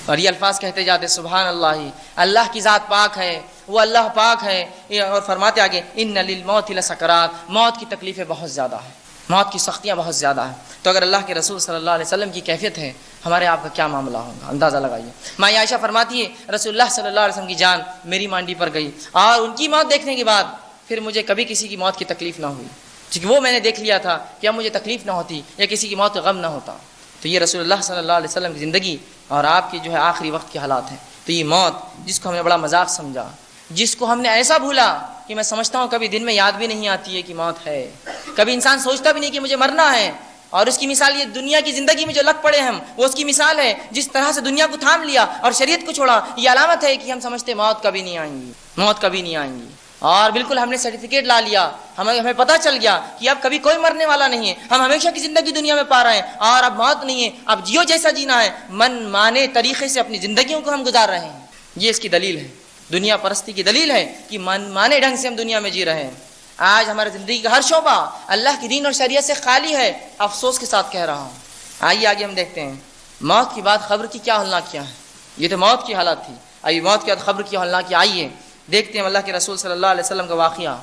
اور یہ الفاظ کہتے جاتے سبحان اللہ، اللہ کی ذات پاک ہے، وہ اللہ پاک ہے. اور فرماتے آگے ان للموت لسکرات، موت کی تکلیفیں بہت زیادہ ہیں، موت کی سختیاں بہت زیادہ ہیں. تو اگر اللہ کے رسول صلی اللہ علیہ وسلم کی کیفیت ہے، ہمارے آپ کا کیا معاملہ ہوگا، اندازہ لگائیے. ماں عائشہ فرماتی ہے رسول اللہ صلی اللہ علیہ وسلم کی جان میری مانڈی پر گئی، اور ان کی موت دیکھنے کے بعد پھر مجھے کبھی کسی کی موت کی تکلیف نہ ہوئی، کیونکہ وہ میں نے دیکھ لیا تھا کہ اب مجھے تکلیف نہ ہوتی یا کسی کی موت کا غم نہ ہوتا. تو یہ رسول اللہ صلی اللہ علیہ وسلم کی زندگی اور آپ کی جو ہے آخری وقت کے حالات ہیں. تو یہ موت جس کو ہم نے بڑا مذاق سمجھا، جس کو ہم نے ایسا بھولا کہ میں سمجھتا ہوں کبھی دن میں یاد بھی نہیں آتی ہے کہ موت ہے، کبھی انسان سوچتا بھی نہیں کہ مجھے مرنا ہے. اور اس کی مثال یہ دنیا کی زندگی میں جو لگ پڑے ہم، وہ اس کی مثال ہے. جس طرح سے دنیا کو تھام لیا اور شریعت کو چھوڑا، یہ علامت ہے کہ ہم سمجھتے موت کبھی نہیں آئیں گی، موت کبھی نہیں آئیں گی. اور بالکل ہم نے سرٹیفکیٹ لا لیا، ہمیں پتہ چل گیا کہ اب کبھی کوئی مرنے والا نہیں ہے، ہم ہمیشہ کی زندگی دنیا میں پا رہے ہیں، اور اب موت نہیں ہے، اب جیو جیسا جینا ہے، من مانے طریقے سے اپنی زندگیوں کو ہم گزار رہے ہیں. یہ اس کی دلیل ہے، دنیا پرستی کی دلیل ہے کہ من مانے ڈھنگ سے ہم دنیا میں جی رہے ہیں. آج ہماری زندگی کا ہر شعبہ اللہ کی دین اور شریعت سے خالی ہے، افسوس کے ساتھ کہہ رہا ہوں. آئیے آگے ہم دیکھتے ہیں موت کی بات خبر کی کیا ہولناکیاں ہیں. یہ تو موت کی حالت تھی، ابھی موت کے بعد خبر کی ہولناکیاں. آئیے دیکھتے ہیں اللہ کے رسول صلی اللہ علیہ وسلم کا واقعہ.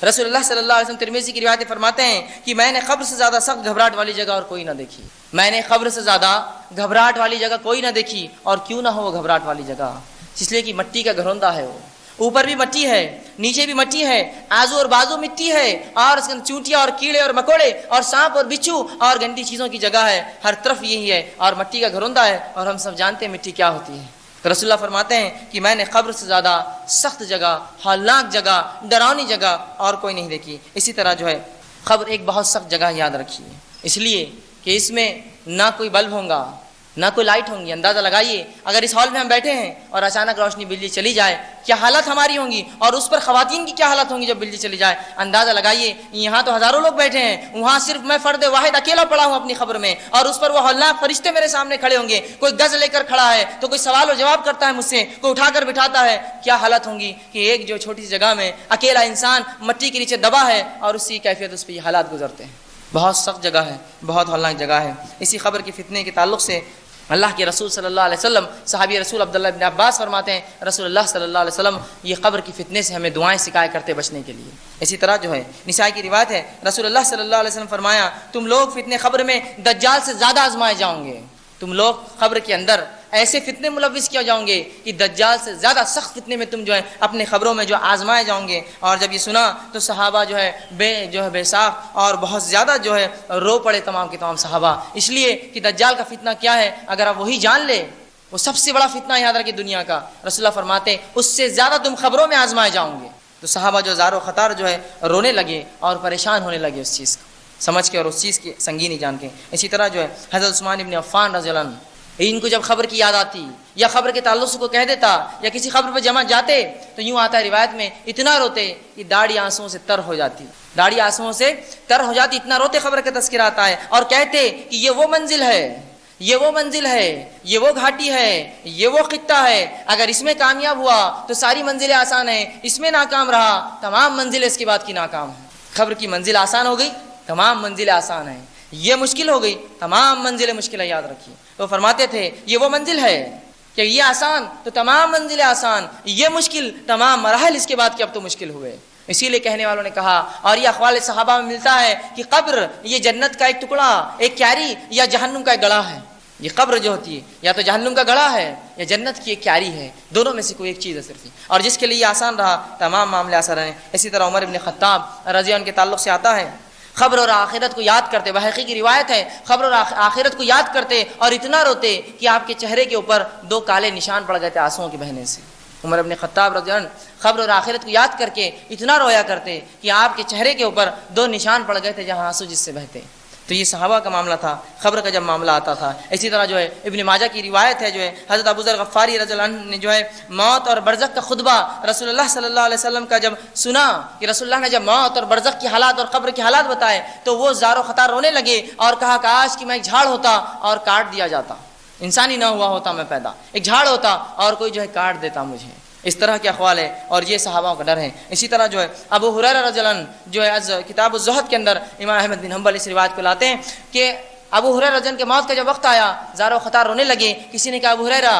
رسول اللہ صلی اللہ علیہ وسلم ترمذی کی روایت فرماتے ہیں کہ میں نے قبر سے زیادہ سخت گھبراہٹ والی جگہ اور کوئی نہ دیکھی. میں نے قبر سے زیادہ گھبراہٹ والی جگہ کوئی نہ دیکھی. اور کیوں نہ ہو وہ گھبراہٹ والی جگہ، اس لیے کہ مٹی کا گھروندہ ہے، وہ اوپر بھی مٹی ہے، نیچے بھی مٹی ہے، آزو اور بازو مٹی ہے، اور اس کے اندر چونٹیاں اور کیڑے اور مکوڑے اور سانپ اور بچھو اور گندی چیزوں کی جگہ ہے. ہر طرف یہی ہے، اور مٹی کا گھروندہ ہے، اور ہم سب جانتے ہیں مٹی کیا ہوتی ہے. رسول اللہ فرماتے ہیں کہ میں نے قبر سے زیادہ سخت جگہ، ہولناک جگہ، ڈراؤنی جگہ اور کوئی نہیں دیکھی. اسی طرح جو ہے قبر ایک بہت سخت جگہ یاد رکھیے، اس لیے کہ اس میں نہ کوئی بلب ہوگا، نہ کوئی لائٹ ہوں گی. اندازہ لگائیے اگر اس ہال میں ہم بیٹھے ہیں اور اچانک روشنی بجلی چلی جائے کیا حالت ہماری ہوں گی، اور اس پر خواتین کی کیا حالت ہوں گی جب بجلی چلی جائے. اندازہ لگائیے یہاں تو ہزاروں لوگ بیٹھے ہیں، وہاں صرف میں فرد واحد اکیلا پڑا ہوں اپنی قبر میں، اور اس پر وہ ہولناک فرشتے میرے سامنے کھڑے ہوں گے. کوئی گز لے کر کھڑا ہے تو کوئی سوال و جواب کرتا ہے مجھ سے، کوئی اٹھا کر بٹھاتا ہے. کیا حالت ہوں گی کہ ایک جو چھوٹی سی جگہ میں اکیلا انسان مٹی کے نیچے دبا ہے، اور اسی کیفیت اس پہ یہ حالات گزرتے ہیں. بہت سخت جگہ ہے، بہت ہولناک جگہ ہے. اسی خبر کے فتنے کے تعلق سے اللہ کے رسول صلی اللہ علیہ وسلم، صحابی رسول عبداللہ بن عباس فرماتے ہیں رسول اللہ صلی اللہ علیہ وسلم یہ قبر کی فتنے سے ہمیں دعائیں سکھایا کرتے بچنے کے لیے. اسی طرح جو ہے نسائی کی روایت ہے رسول اللہ صلی اللہ علیہ وسلم فرمایا تم لوگ فتنے قبر میں دجال سے زیادہ آزمائے جاؤ گے. تم لوگ قبر کے اندر ایسے فتنے ملوث کیا جاؤ گے کہ دجال سے زیادہ سخت فتنے میں تم جو ہے اپنے خبروں میں جو آزمائے جاؤ گے. اور جب یہ سنا تو صحابہ جو ہے بے ساخ اور بہت زیادہ جو ہے رو پڑے تمام کے تمام صحابہ، اس لیے کہ دجال کا فتنہ کیا ہے اگر آپ وہی جان لے، وہ سب سے بڑا فتنہ یاد رکھے دنیا کا. رسول اللہ فرماتے ہیں اس سے زیادہ تم خبروں میں آزمائے جاؤ گے. تو صحابہ جو زار و خطار جو ہے رونے لگے اور پریشان ہونے لگے اس چیز کو سمجھ کے اور اس چیز کی سنگینی جان کے. اسی طرح جو ہے حضرت عثمان ابن عفان رضی اللہ عنہ ان کو جب خبر کی یاد آتی یا خبر کے تعلق سے کو کہہ دیتا یا کسی خبر پہ جمع جاتے تو یوں آتا ہے روایت میں اتنا روتے کہ داڑھی آنسوؤں سے تر ہو جاتی، داڑھی آنسوؤں سے تر ہو جاتی، اتنا روتے خبر کا تذکرہ آتا ہے، اور کہتے کہ یہ وہ منزل ہے، یہ وہ منزل ہے، یہ وہ گھاٹی ہے، یہ وہ خطہ ہے، اگر اس میں کامیاب ہوا تو ساری منزلیں آسان ہیں، اس میں ناکام رہا تمام منزلیں اس کے بعد کی ناکام ہیں۔ خبر کی منزل آسان ہو گئی تمام منزلیں آسان ہیں، یہ مشکل ہو گئی تمام منزلیں مشکل ہے، یاد رکھیے۔ تو فرماتے تھے یہ وہ منزل ہے کہ یہ آسان تو تمام منزلیں آسان، یہ مشکل تمام مراحل اس کے بعد کے اب تو مشکل ہوئے۔ اسی لیے کہنے والوں نے کہا، اور یہ اقوال صحابہ میں ملتا ہے کہ قبر یہ جنت کا ایک ٹکڑا، ایک کیاری، یا جہنم کا ایک گڑھا ہے۔ یہ قبر جو ہوتی ہے یا تو جہنم کا گڑھا ہے یا جنت کی ایک کیاری ہے، دونوں میں سے کوئی ایک چیز ہے صرف، اور جس کے لیے یہ آسان رہا تمام معاملے آسان رہے۔ اسی طرح عمر بن خطاب رضی اللہ عنہ کے تعلق سے آتا ہے، خبر اور آخرت کو یاد کرتے، بحقی کی روایت ہے، خبر اور آخرت کو یاد کرتے اور اتنا روتے کہ آپ کے چہرے کے اوپر 2 کالے نشان پڑ گئے تھے آنسوؤں کے بہنے سے۔ عمر بن خطاب رضی اللہ عنہ خبر اور آخرت کو یاد کر کے اتنا رویا کرتے کہ آپ کے چہرے کے اوپر 2 نشان پڑ گئے تھے جہاں آنسو جس سے بہتے۔ تو یہ صحابہ کا معاملہ تھا خبر کا جب معاملہ آتا تھا۔ اسی طرح جو ہے ابن ماجہ کی روایت ہے، جو ہے حضرت ابو ذر غفاری رضی اللہ عنہ نے جو ہے موت اور برزخ کا خطبہ رسول اللہ صلی اللہ علیہ وسلم کا جب سنا کہ رسول اللہ نے جب موت اور برزخ کی حالات اور قبر کی حالات بتائے تو وہ زار و خطار رونے لگے اور کہا کاش کہ میں ایک جھاڑ ہوتا اور کاٹ دیا جاتا، انسان ہی نہ ہوا ہوتا میں پیدا، ایک جھاڑ ہوتا اور کوئی جو ہے کاٹ دیتا مجھے۔ اس طرح کے اقوال ہے اور یہ صحابہ کا ڈر ہے۔ اسی طرح جو ہے ابو ہریرہ رضی اللہ عنہ جو ہے کتاب الزہد کے اندر امام احمد بن حنبل اس روایت کو لاتے ہیں کہ ابو ہریرہ رضی اللہ عنہ کے موت کا جب وقت آیا زار و خطار رونے لگے۔ کسی نے کہا ابو ہریرہ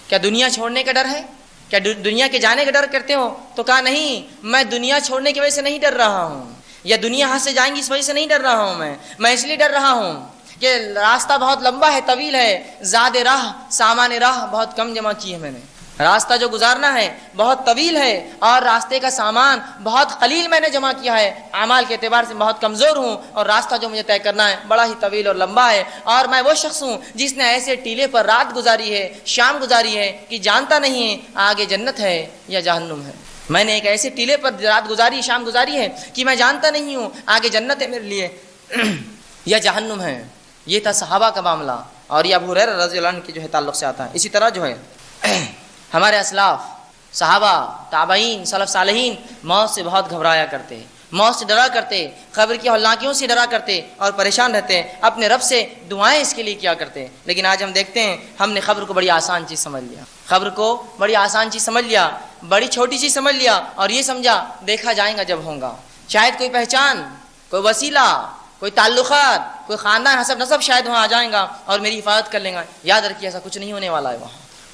کیا دنیا چھوڑنے کا ڈر ہے، کیا دنیا کے جانے کا ڈر کرتے ہو؟ تو کہا نہیں، میں دنیا چھوڑنے کی وجہ سے نہیں ڈر رہا ہوں، یا دنیا ہاتھ سے جائیں گی اس وجہ سے نہیں ڈر رہا ہوں، میں اس لیے ڈر رہا ہوں کہ راستہ بہت لمبا ہے، طویل ہے، زاد راہ سامان راہ بہت کم جمع کی ہے میں نے، راستہ جو گزارنا ہے بہت طویل ہے اور راستے کا سامان بہت قلیل میں نے جمع کیا ہے، اعمال کے اعتبار سے بہت کمزور ہوں اور راستہ جو مجھے طے کرنا ہے بڑا ہی طویل اور لمبا ہے، اور میں وہ شخص ہوں جس نے ایسے ٹیلے پر رات گزاری ہے، شام گزاری ہے کہ جانتا نہیں ہے آگے جنت ہے یا جہنم ہے۔ میں نے ایک ایسے ٹیلے پر رات گزاری، شام گزاری ہے کہ میں جانتا نہیں ہوں آگے جنت ہے میرے لیے یا جہنم ہے۔ یہ تھا صحابہ کا معاملہ اور یہ ابو ہریرہ رضی اللہ عنہ کے جو ہے تعلق سے آتا ہے۔ اسی طرح جو ہے ہمارے اسلاف صحابہ تابعین سلف صالحین موت سے بہت گھبرایا کرتے، موت سے ڈرا کرتے، قبر کی ہولناکیوں سے ڈرا کرتے اور پریشان رہتے، اپنے رب سے دعائیں اس کے لیے کیا کرتے۔ لیکن آج ہم دیکھتے ہیں ہم نے خبر کو بڑی آسان چیز سمجھ لیا، خبر کو بڑی آسان چیز سمجھ لیا، بڑی چھوٹی چیز سمجھ لیا اور یہ سمجھا دیکھا جائے گا جب ہوگا، شاید کوئی پہچان، کوئی وسیلہ، کوئی تعلقات، کوئی خاندان حسب نسب شاید وہاں آ جائیں گا اور میری حفاظت کر لیں گا۔ یاد رکھیے ایسا کچھ نہیں ہونے والا ہے،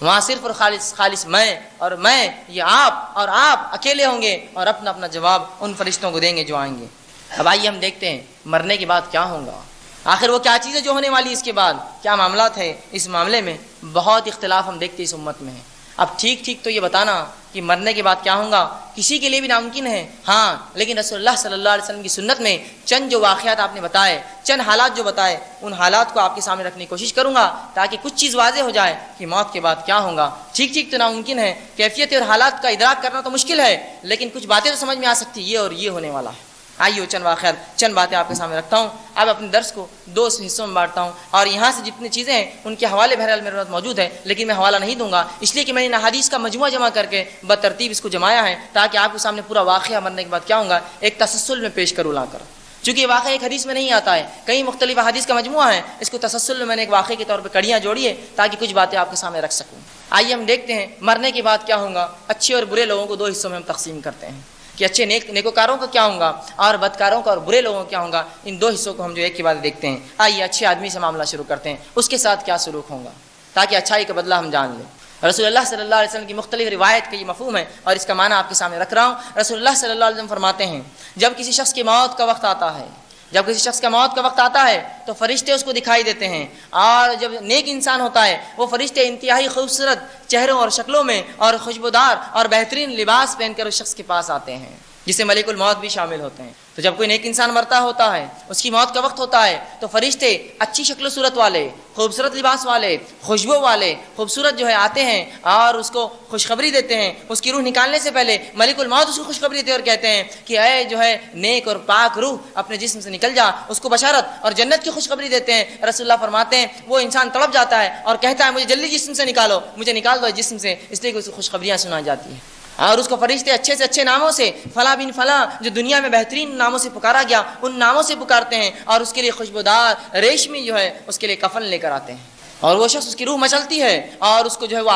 وہاں صرف اور خالص میں یہ آپ اور آپ اکیلے ہوں گے اور اپنا اپنا جواب ان فرشتوں کو دیں گے جو آئیں گے۔ اب آئیے ہم دیکھتے ہیں مرنے کے بعد کیا ہوگا، آخر وہ کیا چیز ہے جو ہونے والی اس کے بعد، کیا معاملات ہے اس معاملے میں بہت اختلاف ہم دیکھتے اس امت میں ہے۔ اب ٹھیک تو یہ بتانا کہ مرنے کے بعد کیا ہوگا کسی کے لیے بھی ناممکن ہے، ہاں، لیکن رسول اللہ صلی اللہ علیہ وسلم کی سنت میں چند جو واقعات آپ نے بتائے، چند حالات جو بتائے، ان حالات کو آپ کے سامنے رکھنے کی کوشش کروں گا تاکہ کچھ چیز واضح ہو جائے کہ موت کے بعد کیا ہوگا۔ ٹھیک تو ناممکن ہے، کیفیت اور حالات کا ادراک کرنا تو مشکل ہے، لیکن کچھ باتیں تو سمجھ میں آ سکتی یہ اور یہ ہونے والا ہے۔ آئیے چند واقعات، چند باتیں آپ کے سامنے رکھتا ہوں۔ اب اپنے درس کو 2 حصوں میں بانٹتا ہوں اور یہاں سے جتنی چیزیں ہیں ان کے حوالے بہرحال میرے پاس موجود ہیں، لیکن میں حوالہ نہیں دوں گا اس لیے کہ میں نے احادیث کا مجموعہ جمع کر کے بترتیب اس کو جمایا ہے تاکہ آپ کے سامنے پورا واقعہ مرنے کے بعد کیا ہوگا ایک تسلسل میں پیش کروں لا کر۔ چونکہ یہ واقعہ ایک حدیث میں نہیں آتا ہے، کئی مختلف احادیث کا مجموعہ ہے، اس کو تسلسل میں نے ایک واقعے کے طور پہ کڑیاں جوڑی ہے تاکہ کچھ باتیں آپ کے سامنے رکھ سکوں۔ آئیے ہم دیکھتے ہیں مرنے کے بعد کیا ہوگا۔ اچھے اور برے لوگوں کو 2 حصوں میں ہم تقسیم کرتے ہیں کہ اچھے نیکوکاروں کا کیا ہوگا اور بدکاروں کا اور برے لوگوں کا کیا ہوگا۔ ان 2 حصوں کو ہم جو ایک کے بعد دیکھتے ہیں۔ آئیے اچھے آدمی سے معاملہ شروع کرتے ہیں، اس کے ساتھ کیا سلوک ہوگا تاکہ اچھائی کا بدلہ ہم جان لیں۔ رسول اللہ صلی اللہ علیہ وسلم کی مختلف روایت کا یہ مفہوم ہے اور اس کا معنی آپ کے سامنے رکھ رہا ہوں۔ رسول اللہ صلی اللہ علیہ وسلم فرماتے ہیں جب کسی شخص کی موت کا وقت آتا ہے، جب کسی شخص کا موت کا وقت آتا ہے تو فرشتے اس کو دکھائی دیتے ہیں، اور جب نیک انسان ہوتا ہے وہ فرشتے انتہائی خوبصورت چہروں اور شکلوں میں اور خوشبودار اور بہترین لباس پہن کر اس شخص کے پاس آتے ہیں، جسے ملک الموت بھی شامل ہوتے ہیں۔ تو جب کوئی نیک انسان مرتا ہوتا ہے، اس کی موت کا وقت ہوتا ہے، تو فرشتے اچھی شکل و صورت والے، خوبصورت لباس والے، خوشبو والے، خوبصورت جو ہے آتے ہیں اور اس کو خوشخبری دیتے ہیں۔ اس کی روح نکالنے سے پہلے ملک الموت اس کو خوشخبری دیتے اور کہتے ہیں کہ اے جو ہے نیک اور پاک روح اپنے جسم سے نکل جا، اس کو بشارت اور جنت کی خوشخبری دیتے ہیں۔ رسول اللہ فرماتے ہیں وہ انسان تڑپ جاتا ہے اور کہتا ہے مجھے جلدی جسم سے نکالو، مجھے نکال دو جسم سے، اس لیے کہ اس کو خوشخبریاں سنائی جاتی ہیں۔ اور اس کو فرشتے اچھے سے اچھے ناموں سے، فلاں بن فلاں، جو دنیا میں بہترین ناموں سے پکارا گیا ان ناموں سے پکارتے ہیں، اور اس کے لیے خوشبودار ریشمی جو ہے اس کے لیے کفن لے کر آتے ہیں، اور وہ شخص اس کی روح مچلتی ہے اور اس کو جو ہے وہ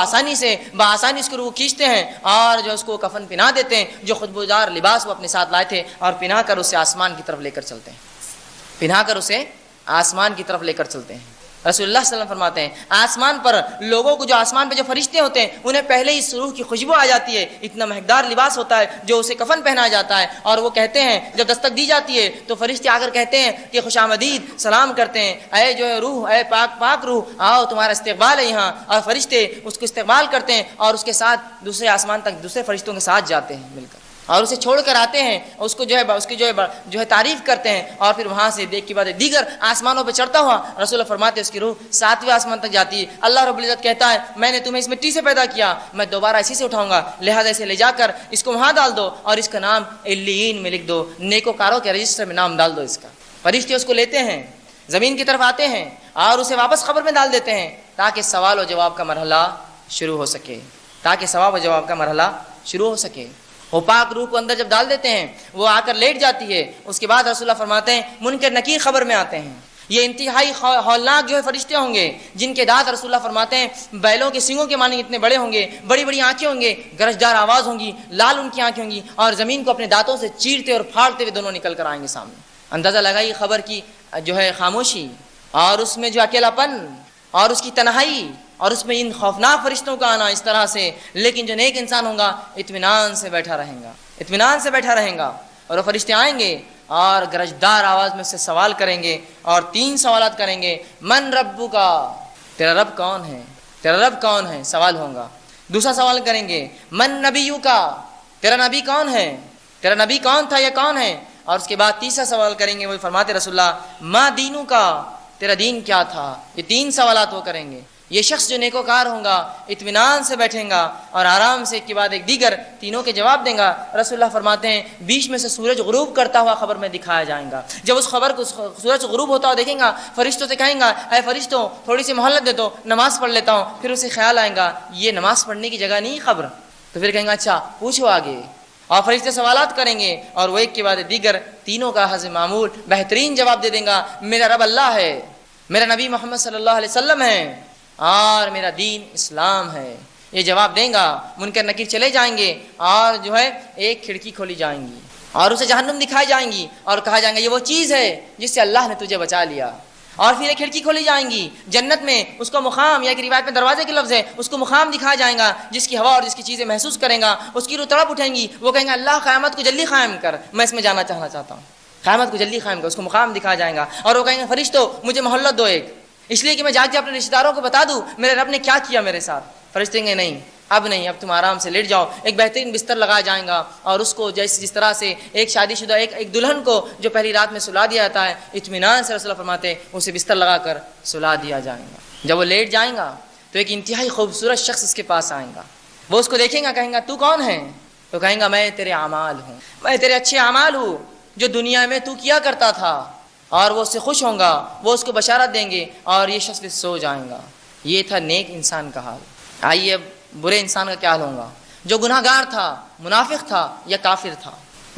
بآسانی اس کو روح کھینچتے ہیں اور جو اس کو کفن پہنا دیتے ہیں، جو خوشبودار لباس وہ اپنے ساتھ لائے تھے، اور پہنا کر اسے آسمان کی طرف لے کر چلتے ہیں، پہنا کر اسے آسمان کی طرف لے کر چلتے ہیں۔ رسول اللہ صلی اللہ علیہ وسلم فرماتے ہیں آسمان پر لوگوں کو، جو آسمان پہ جو فرشتے ہوتے ہیں انہیں پہلے ہی روح کی خوشبو آ جاتی ہے، اتنا مہکدار لباس ہوتا ہے جو اسے کفن پہنایا جاتا ہے، اور وہ کہتے ہیں جب دستک دی جاتی ہے تو فرشتے آ کر کہتے ہیں کہ خوش آمدید، سلام کرتے ہیں، اے جو ہے روح، اے پاک روح، آؤ تمہارا استقبال ہے یہاں، اور فرشتے اس کو استقبال کرتے ہیں اور اس کے ساتھ دوسرے آسمان تک دوسرے فرشتوں کے ساتھ جاتے ہیں مل کر، اور اسے چھوڑ کر آتے ہیں، اس کو جو ہے اس کی جو ہے تعریف کرتے ہیں، اور پھر وہاں سے دیکھ کے بعد دیگر آسمانوں پہ چڑھتا ہوا رسول اللہ فرماتے ہیں اس کی روح 7ویں آسمان تک جاتی ہے۔ اللہ رب العزت کہتا ہے میں نے تمہیں اس مٹی سے پیدا کیا، میں دوبارہ اسی سے اٹھاؤں گا، لہٰذا اسے لے جا کر اس کو وہاں ڈال دو اور اس کا نام علیین میں لکھ دو، نیکوکاروں کے رجسٹر میں نام ڈال دو اس کا۔ فرشتے اس کو لیتے ہیں، زمین کی طرف آتے ہیں اور اسے واپس قبر میں ڈال دیتے ہیں تاکہ سوال و جواب کا مرحلہ شروع ہو سکے، شروع ہو سکے۔ وہ پاک روح کو اندر جب ڈال دیتے ہیں وہ آ کر لیٹ جاتی ہے، اس کے بعد رسول اللہ فرماتے ہیں منکر نکیر خبر میں آتے ہیں، یہ انتہائی ہولناک جو ہے فرشتے ہوں گے جن کے دانت رسول اللہ فرماتے ہیں بیلوں کے سینگوں کے مانند اتنے بڑے ہوں گے، بڑی بڑی آنکھیں ہوں گے، گرجدار آواز ہوں گی، لال ان کی آنکھیں ہوں گی، اور زمین کو اپنے دانتوں سے چیرتے اور پھاڑتے ہوئے دونوں نکل کر آئیں گے سامنے۔ اندازہ لگائیے خبر کی جو ہے خاموشی، اور اس میں جو اکیلا پن اور اس کی تنہائی، اور اس میں ان خوفناک فرشتوں کا آنا اس طرح سے، لیکن جو نیک انسان ہوگا اطمینان سے بیٹھا رہے گا، اور وہ فرشتے آئیں گے اور گرجدار آواز میں سے سوال کریں گے، اور 3 سوالات کریں گے، من ربک، تیرا رب کون ہے، سوال ہوگا۔ دوسرا سوال کریں گے من نبیک، تیرا نبی کون ہے، تیرا نبی کون تھا یا کون ہے، اور اس کے بعد تیسرا سوال کریں گے، وہ فرماتے رسول اللہ ما دینک، تیرا دین کیا تھا۔ یہ 3 سوالات وہ کریں گے۔ یہ شخص جو نیکوکار ہوگا اطمینان سے بیٹھیں گا اور آرام سے ایک کے بعد ایک دیگر تینوں کے جواب دیں گا۔ رسول اللہ فرماتے ہیں بیچ میں سے سورج غروب کرتا ہوا خبر میں دکھایا جائے گا۔ جب اس خبر کو سورج غروب ہوتا ہوا دیکھیں گا، فرشتوں سے کہیں گا اے فرشتوں تھوڑی سی مہلت دے دو، نماز پڑھ لیتا ہوں۔ پھر اسے خیال آئے گا یہ نماز پڑھنے کی جگہ نہیں خبر، تو پھر کہیں گا اچھا پوچھو آگے، اور فرشتے سوالات کریں گے اور وہ ایک کے بعد دیگر تینوں کا حسب معمول بہترین جواب دے دیں گا، میرا رب اللہ ہے، میرا نبی محمد صلی اللہ علیہ وسلم ہے، اور میرا دین اسلام ہے۔ یہ جواب دیں گا، منکر نکیر چلے جائیں گے اور جو ہے ایک کھڑکی کھولی جائیں گی اور اسے جہنم دکھائی جائیں گی اور کہا جائیں گا یہ وہ چیز ہے جس سے اللہ نے تجھے بچا لیا، اور پھر ایک کھڑکی کھولی جائیں گی جنت میں، اس کو مقام، یا ایک روایت میں دروازے کے لفظ ہے، اس کو مقام دکھایا جائے گا جس کی ہوا اور جس کی چیزیں محسوس کریں گا، اس کی روح تڑپ اٹھیں گی، وہ کہیں گا اللہ قیامت کو جلدی قائم کر، میں اس میں جانا چاہتا ہوں، قیامت کو جلدی قائم کر، اس کو مقام دکھایا جائے گا، اور وہ کہیں گے فرشتوں مجھے مہلت دو ایک، اس لیے کہ میں جا کے اپنے رشتہ داروں کو بتا دوں میرے رب نے کیا کیا میرے ساتھ۔ فرشتے کہیں گے نہیں اب نہیں، اب تم آرام سے لیٹ جاؤ۔ ایک بہترین بستر لگایا جائے گا اور اس کو جس طرح سے ایک شادی شدہ ایک دلہن کو جو پہلی رات میں سلا دیا جاتا ہے، اطمینان سے رسول اللہ فرماتے ہیں اسے بستر لگا کر سلا دیا جائے گا۔ جب وہ لیٹ جائیں گا تو ایک انتہائی خوبصورت شخص اس کے پاس آئے گا، وہ اس کو دیکھیں گا، کہیں گا تو کون ہے، تو کہیں گا میں تیرے اعمال ہوں، میں تیرے اچھے اعمال ہوں جو دنیا میں تو کیا کرتا تھا، اور وہ اس سے خوش ہوں گا، وہ اس کو بشارت دیں گے اور یہ شخص سو جائیں گا۔ یہ تھا نیک انسان کا حال۔ آئیے اب برے انسان کا کیا حال ہوگا، جو گناہ گار تھا، منافق تھا یا کافر تھا۔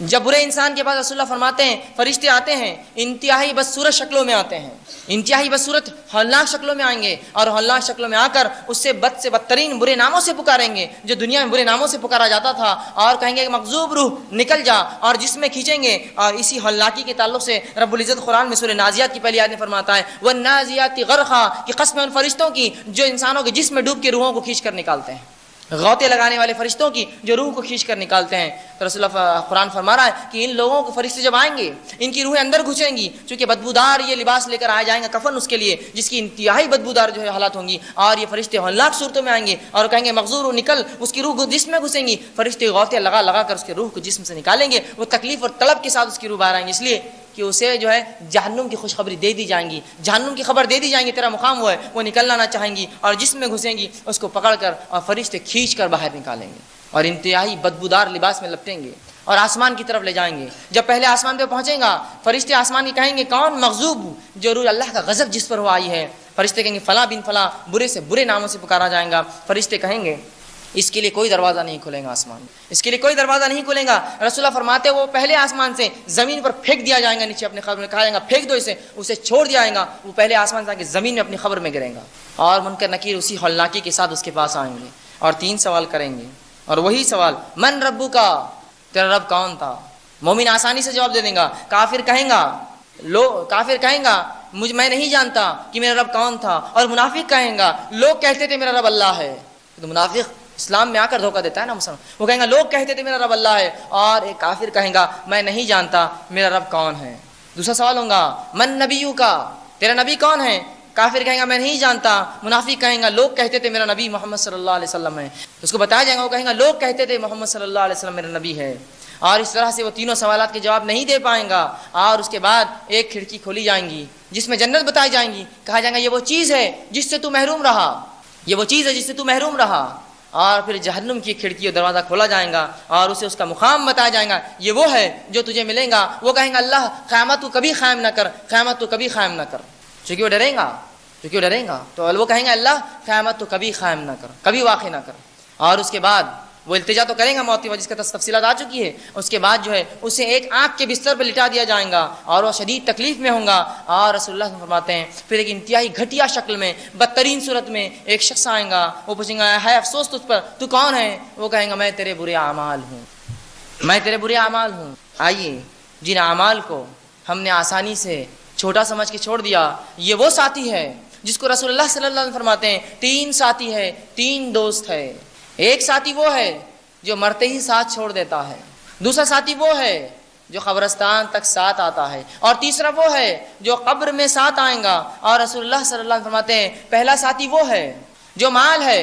جب برے انسان کے پاس رسول اللہ فرماتے ہیں فرشتے آتے ہیں انتہائی بدصورت شکلوں میں آتے ہیں، انتہائی بدصورت ہولناک شکلوں میں آئیں گے، اور ہولناک شکلوں میں آ کر اس سے بد سے بدترین برے ناموں سے پکاریں گے جو دنیا میں برے ناموں سے پکارا جاتا تھا، اور کہیں گے کہ مغضوب روح نکل جا، اور جس میں کھینچیں گے۔ اور اسی ہولناکی کے تعلق سے رب العزت قرآن میں سورہ نازیات کی پہلی آیت میں فرماتا ہے وَالنَّازِيَاتِ غَرْقًا، کہ قسم ہے ان فرشتوں کی جو انسانوں کے جسم میں ڈوب کے روحوں کو کھینچ کر نکالتے ہیں۔ غوطے لگانے والے فرشتوں کی جو روح کو کھینچ کر نکالتے ہیں. تو رسول اللہ قرآن فرما رہا ہے کہ ان لوگوں کو فرشتے جب آئیں گے ان کی روحیں اندر گھسیں گی، چونکہ بدبودار یہ لباس لے کر آئے جائیں گا کفن اس کے لیے جس کی انتہائی بدبودار جو ہے حالات ہوں گی، اور یہ فرشتے ہلاک صورتوں میں آئیں گے اور کہیں گے مغزور نکل، اس کی روح جسم میں گھسیں گی. فرشتے غوطے لگا لگا کر اس کے روح کو جسم سے نکالیں گے. وہ تکلیف اور طلب کے ساتھ اس کی روح باہر آئیں گے، اس لیے کہ اسے جو ہے جہنم کی خوشخبری دے دی جائیں گی، جہنم کی خبر دے دی جائیں گی تیرا مقام وہ ہے. وہ نکلنا نہ چاہیں گی اور جسم میں گھسیں گی، اس کو پکڑ کر اور فرشتے کھینچ کر باہر نکالیں گے اور انتہائی بدبودار لباس میں لپٹیں گے اور آسمان کی طرف لے جائیں گے. جب پہلے آسمان پہ پہنچیں گا فرشتے آسمان کی کہیں گے کون مغضوب، جو روح اللہ کا غضب جس پر ہو آئی ہے. فرشتے کہیں گے فلاں بن فلاں، برے سے برے ناموں سے پکارا جائے گا. فرشتے کہیں گے اس کے لیے کوئی دروازہ نہیں کھلے گا، آسمان اس کے لیے کوئی دروازہ نہیں کھلے گا. رسول اللہ فرماتے وہ پہلے آسمان سے زمین پر پھینک دیا جائے گا، نیچے اپنے قبر میں کہا جائے گا پھینک دو اسے چھوڑ دیا جائے گا. وہ پہلے آسمان سے آ کے زمین میں اپنی قبر میں گرے گا اور منکر نکیر اسی ہولناکی کے ساتھ اس کے پاس آئیں گے اور 3 سوال کریں گے. اور وہی سوال من ربو کا، تیرا رب کون تھا؟ مومن آسانی سے جواب دے دیں گا. کافر کہیں گا میں نہیں جانتا کہ میرا رب کون تھا. اور منافق کہیں گا لوگ کہتے تھے میرا رب اللہ ہے. تو منافق اسلام میں آ کر دھوکہ دیتا ہے نا مسلمان. وہ کہیں گا لوگ کہتے تھے میرا رب اللہ ہے، اور ایک کافر کہیں گا میں نہیں جانتا میرا رب کون ہے. دوسرا سوال ہوگا من نبیو کا، تیرا نبی کون ہے؟ کافر کہیں گا میں نہیں جانتا. منافق کہیں گا لوگ کہتے تھے میرا نبی محمد صلی اللہ علیہ وسلم ہے. اس کو بتایا جائے گا، وہ کہیں گا لوگ کہتے تھے محمد صلی اللہ علیہ وسلم میرا نبی ہے. اور اس طرح سے وہ تینوں سوالات کے جواب نہیں دے پائیں گا. اور اس کے بعد ایک کھڑکی کھولی جائیں گی جس میں جنت بتائی جائیں گی. کہا جائے گا یہ وہ چیز ہے جس سے تو محروم رہا، یہ وہ چیز ہے جس سے تو محروم رہا. اور پھر جہنم کی کھڑکی اور دروازہ کھولا جائے گا اور اسے اس کا مقام بتایا جائے گا، یہ وہ ہے جو تجھے ملے گا. وہ کہیں گا اللہ قیامت تو کبھی قائم نہ کر، قیامت تو کبھی قائم نہ کر. چونکہ وہ ڈریں گا تو وہ کہیں گے اللہ قیامت تو کبھی قائم نہ کر، کبھی واقع نہ کر. اور اس کے بعد وہ التجا تو کریں گا موت کی وجہ، جس کا تفصیلات آ چکی ہے. اس کے بعد جو ہے اسے ایک آنکھ کے بستر پر لٹا دیا جائے گا اور وہ شدید تکلیف میں ہوں گا. اور رسول اللہ فرماتے ہیں پھر ایک انتہائی گھٹیا شکل میں بدترین صورت میں ایک شخص آئے گا. وہ پوچھیں گا ہے افسوس تجھ پر، تو کون ہے؟ وہ کہیں گا میں تیرے برے اعمال ہوں. آئیے جن اعمال کو ہم نے آسانی سے چھوٹا سمجھ کے چھوڑ دیا، یہ وہ ساتھی ہے جس کو رسول اللہ صلی اللہ علیہ وسلم فرماتے ہیں 3 ساتھی ہے، 3 دوست ہے. ایک ساتھی وہ ہے جو مرتے ہی ساتھ چھوڑ دیتا ہے، دوسرا ساتھی وہ ہے جو قبرستان تک ساتھ آتا ہے، اور تیسرا وہ ہے جو قبر میں ساتھ آئیں گا. اور رسول اللہ صلی اللہ علیہ وسلم فرماتے ہیں پہلا ساتھی وہ ہے جو مال ہے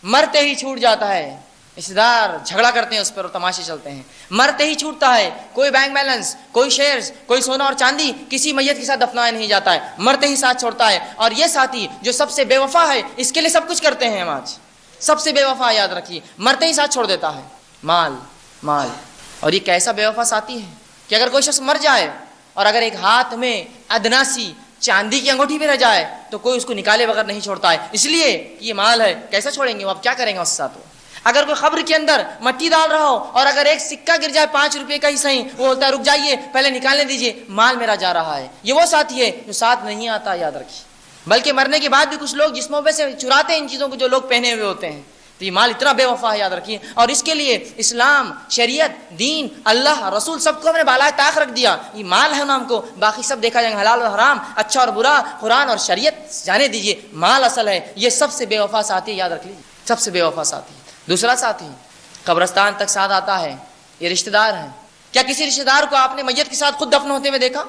مرتے ہی چھوٹ جاتا ہے. رشتے دار جھگڑا کرتے ہیں اس پر اور تماشے چلتے ہیں، مرتے ہی چھوٹتا ہے. کوئی بینک بیلنس، کوئی شیئرز، کوئی سونا اور چاندی کسی میت کے ساتھ دفنایا نہیں جاتا ہے، مرتے ہی ساتھ چھوڑتا ہے. اور یہ ساتھی جو سب سے بے وفا ہے، اس کے لیے سب کچھ کرتے ہیں ہم آج، سب سے بے وفا یاد رکھیے، مرتے ہی ساتھ چھوڑ دیتا ہے. مال. اور یہ کیسا بے وفا ساتھی ہے کہ اگر کوئی شخص مر جائے اور اگر ایک ہاتھ میں ادنا سی چاندی کی انگوٹھی بھی رہ جائے تو کوئی اس کو نکالے بغیر نہیں چھوڑتا ہے، اس لیے یہ مال ہے. کیسا چھوڑیں گے وہ؟ اب کیا کریں گے اس کے ساتھ؟ اگر کوئی قبر کے اندر مٹی ڈال رہا ہو اور اگر ایک سکہ گر جائے 5 روپے کا ہی صحیح، وہ بولتا ہے رک جائیے پہلے نکالنے دیجیے، مال میرا جا رہا ہے. یہ وہ ساتھی ہے جو ساتھ نہیں آتا، یاد رکھیے. بلکہ مرنے کے بعد بھی کچھ لوگ جسموں پہ سے چراتے ہیں ان چیزوں کو جو لوگ پہنے ہوئے ہوتے ہیں. تو یہ مال اتنا بے وفا ہے، یاد رکھیے. اور اس کے لیے اسلام، شریعت، دین، اللہ، رسول سب کو ہم نے بالائے طاق رکھ دیا. یہ مال ہے نا ہم کو، باقی سب دیکھا جائے گا، حلال اور حرام، اچھا اور برا، قرآن اور شریعت جانے دیجیے. مال اصل ہے. یہ سب سے بے وفا ساتھی ہے، یاد رکھ لیجیے، سب سے بے وفا ساتھی. دوسرا ساتھی قبرستان تک ساتھ آتا ہے، یہ رشتہ دار ہیں. کیا کسی رشتہ دار کو آپ نے میت کے ساتھ خود دفن ہوتے ہوئے دیکھا؟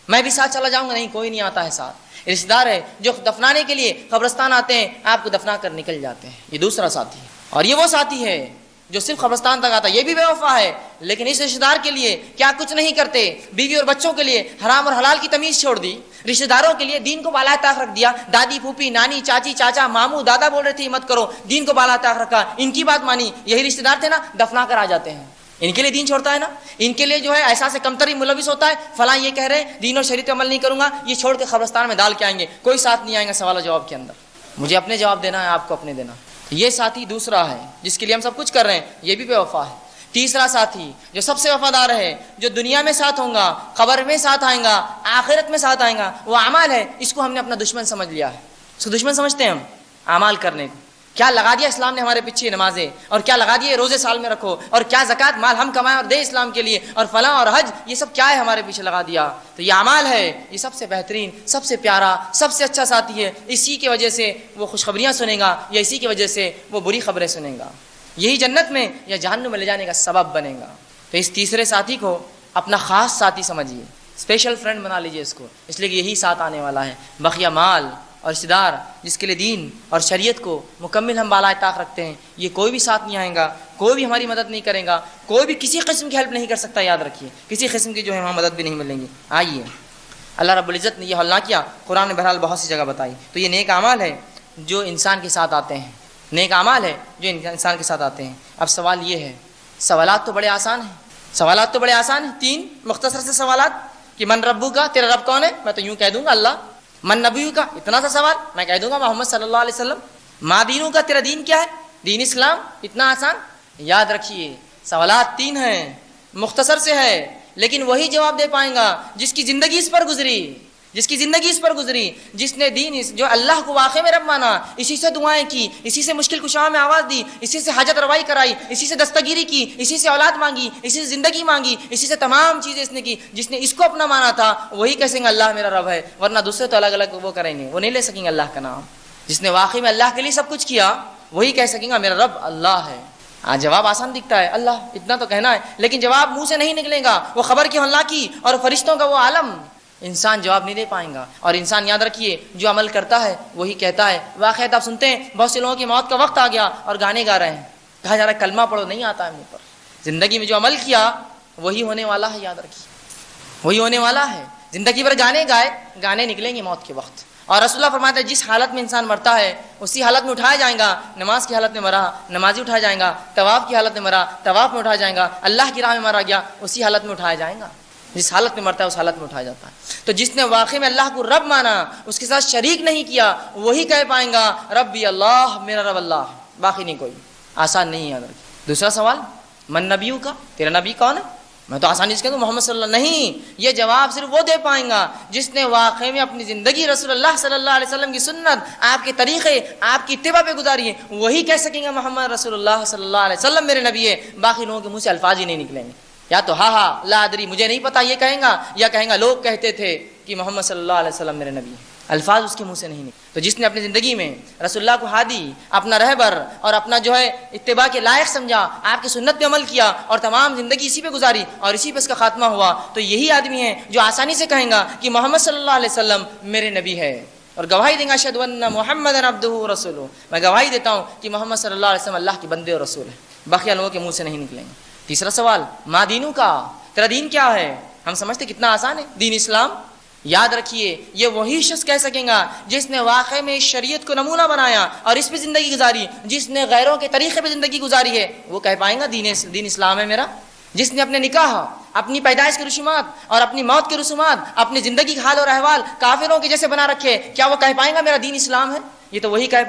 میں بھی ساتھ چلا جاؤں گا؟ نہیں، کوئی نہیں آتا ہے ساتھ. رشتہ دار ہے جو دفنانے کے لیے قبرستان آتے ہیں، آپ کو دفنا کر نکل جاتے ہیں. یہ دوسرا ساتھی ہے. اور یہ وہ ساتھی ہے جو صرف قبرستان تک آتا ہے، یہ بھی بے وفا ہے. لیکن اس رشتہ دار کے لیے کیا کچھ نہیں کرتے. بیوی اور بچوں کے لیے حرام اور حلال کی تمیز چھوڑ دی، رشتہ داروں کے لیے دین کو بالائے طاق رکھ دیا. دادی، پھوپھی، نانی، چاچی، چاچا، ماموں، دادا بول رہے تھے مت کرو، دین کو بالائے طاق رکھا، ان کی بات مانی. یہی رشتہ دار تھے نا، دفنا کر آ جاتے ہیں. ان کے لیے دین چھوڑتا ہے نا، ان کے لیے جو ہے احساس کمتری ملوث ہوتا ہے، فلاں یہ کہہ رہے ہیں دین اور شریعت عمل نہیں کروں گا، یہ چھوڑ کے قبرستان میں ڈال کے آئیں گے، کوئی ساتھ نہیں آئیں گا سوال و جواب کے اندر. مجھے اپنے جواب دینا ہے، آپ کو اپنے دینا. یہ ساتھی دوسرا ہے جس کے لیے ہم سب کچھ کر رہے ہیں، یہ بھی بے وفا ہے. تیسرا ساتھی جو سب سے وفادار ہے، جو دنیا میں ساتھ ہوں گا، قبر میں ساتھ آئیں گا، آخرت میں ساتھ آئیں گا، وہ اعمال ہے. اس کو ہم نے اپنا دشمن سمجھ لیا ہے. اس کو دشمن سمجھتے ہیں ہم اعمال کرنے کو. کیا لگا دیا اسلام نے ہمارے پیچھے نمازیں، اور کیا لگا دیے روزے سال میں رکھو، اور کیا زکوٰۃ مال ہم کمائیں اور دے اسلام کے لیے، اور فلاں اور حج، یہ سب کیا ہے ہمارے پیچھے لگا دیا. تو یہ اعمال ہے. یہ سب سے بہترین، سب سے پیارا، سب سے اچھا ساتھی ہے. اسی کی وجہ سے وہ خوشخبریاں سنے گا یا اسی کی وجہ سے وہ بری خبریں سنے گا. یہی جنت میں یا جہنم میں لے جانے کا سبب بنے گا۔ تو اس تیسرے ساتھی کو اپنا خاص ساتھی سمجھیے، اسپیشل فرینڈ بنا لیجیے اس کو، اس لیے کہ یہی ساتھ آنے والا ہے۔ بقیہ مال اور رشتہ دار جس کے لیے دین اور شریعت کو مکمل ہم بالائے طاق رکھتے ہیں، یہ کوئی بھی ساتھ نہیں آئے گا، کوئی بھی ہماری مدد نہیں کرے گا، کوئی بھی کسی قسم کی ہیلپ نہیں کر سکتا، یاد رکھیے کسی قسم کی جو ہے ہمیں مدد بھی نہیں ملیں گی۔ آئیے اللہ رب العزت نے یہ حل نہ کیا، قرآن نے بہرحال بہت سی جگہ بتائی۔ تو یہ نیک اعمال ہے جو انسان کے ساتھ آتے ہیں، نیک اعمال ہے جو انسان کے ساتھ آتے ہیں۔ اب سوال یہ ہے، سوالات تو بڑے آسان ہیں، سوالات تو بڑے آسان ہیں، 3 مختصر سے سوالات کہ من ربو کا، تیرا رب کون ہے؟ میں تو یوں کہہ دوں گا اللہ۔ من نبیو کا، اتنا سا سوال میں کہہ دوں گا محمد صلی اللہ علیہ وسلم۔ ما دینو کا، تیرا دین کیا ہے؟ دین اسلام، اتنا آسان۔ یاد رکھیے سوالات 3 ہیں، مختصر سے ہے، لیکن وہی جواب دے پائیں گا جس کی زندگی اس پر گزری، جس کی زندگی اس پر گزری، جس نے دین جو اللہ کو واقع میں رب مانا، اسی سے دعائیں کی، اسی سے مشکل کشاؤں میں آواز دی، اسی سے حاجت روائی کرائی، اسی سے دستگیری کی، اسی سے اولاد مانگی، اسی سے زندگی مانگی، اسی سے تمام چیزیں اس نے کی، جس نے اس کو اپنا مانا تھا، وہی کہیں گے اللہ میرا رب ہے، ورنہ دوسرے تو الگ الگ وہ کریں گے، وہ نہیں لے سکیں گے اللہ کا نام۔ جس نے واقعی میں اللہ کے لیے سب کچھ کیا، وہی کہہ سکیں گا میرا رب اللہ ہے۔ جواب آسان دکھتا ہے، اللہ اتنا تو کہنا ہے، لیکن جواب منہ سے نہیں نکلے گا، وہ خبر کی اللہ کی اور فرشتوں کا وہ عالم، انسان جواب نہیں دے پائیں گا۔ اور انسان یاد رکھیے جو عمل کرتا ہے وہی کہتا ہے۔ واقعات آپ سنتے ہیں بہت سے لوگوں کی موت کا وقت آ گیا اور گانے گا رہے ہیں، کہا جا رہا ہے کلمہ پڑھو، نہیں آتا ہے منہ پر۔ زندگی میں جو عمل کیا وہی ہونے والا ہے، یاد رکھیے وہی ہونے والا ہے۔ زندگی بھر گانے گائے، گانے نکلیں گے موت کے وقت۔ اور رسول اللہ فرماتے ہیں جس حالت میں انسان مرتا ہے اسی حالت میں اٹھایا جائے گا۔ نماز کی حالت میں مرا، نمازی اٹھایا جائے گا، طواف کی حالت میں مرا، طواف میں اٹھایا جائے گا، اللہ کی راہ میں مارا گیا، اسی حالت میں اٹھایا جائے گا۔ جس حالت میں مرتا ہے اس حالت میں اٹھایا جاتا ہے۔ تو جس نے واقعی میں اللہ کو رب مانا، اس کے ساتھ شریک نہیں کیا، وہی کہہ پائیں گا ربی اللہ، میرا رب اللہ، باقی نہیں کوئی۔ آسان نہیں ہے، یاد رکھیے۔ دوسرا سوال من نبیو کا، تیرا نبی کون ہے؟ میں تو آسانی سے کہہ دوں محمد صلی اللہ، نہیں، یہ جواب صرف وہ دے پائیں گا جس نے واقعی میں اپنی زندگی رسول اللہ صلی اللہ علیہ وسلم کی سنت، آپ کے طریقے، آپ کی اتباع پہ گزاری ہے، وہی کہہ سکیں گے محمد رسول اللہ صلی اللہ علیہ وسلم میرے نبی ہے۔ باقی لوگوں کے منہ سے الفاظ ہی نہیں نکلیں گے، یا تو ہاں لا ادری، مجھے نہیں پتا یہ کہیں گا، یا کہیں گا لوگ کہتے تھے کہ محمد صلی اللہ علیہ وسلم میرے نبی ہے، الفاظ اس کے منہ سے نہیں نکلے۔ تو جس نے اپنی زندگی میں رسول اللہ کو ہادی، اپنا رہبر اور اپنا جو ہے اتباع کے لائق سمجھا، آپ کی سنت پہ عمل کیا اور تمام زندگی اسی پہ گزاری اور اسی پہ اس کا خاتمہ ہوا، تو یہی آدمی ہے جو آسانی سے کہیں گا کہ محمد صلی اللہ علیہ وسلم میرے نبی ہے، اور گواہی دیں گا اشہد ان محمد عبدہ ورسولہ، میں گواہی دیتا ہوں کہ محمد صلی اللہ علیہ وسلم اللہ کے بندے اور رسول ہے۔ باقی لوگوں کے منہ سے نہیں نکلیں گے۔ تیسرا سوال ما دینو کا، تیرا دین کیا ہے؟ ہم سمجھتے کتنا آسان ہے، دین اسلام۔ یاد رکھیے یہ وہی شخص کہہ سکیں گا جس نے واقعی میں شریعت کو نمونہ بنایا اور اس پہ زندگی گزاری، جس نے غیروں کے طریقے پہ زندگی گزاری ہے، وہ کہہ پائیں گا دین اسلام ہے میرا۔ جس نے اپنے نکاح، اپنی پیدائش کے رسومات اور اپنی موت کے رسومات، اپنی زندگی کے حال اور احوال کافروں کے جیسے بنا رکھے، کیا وہ کہہ پائیں گا میرا دین اسلام ہے؟ یہ تو وہی کہہ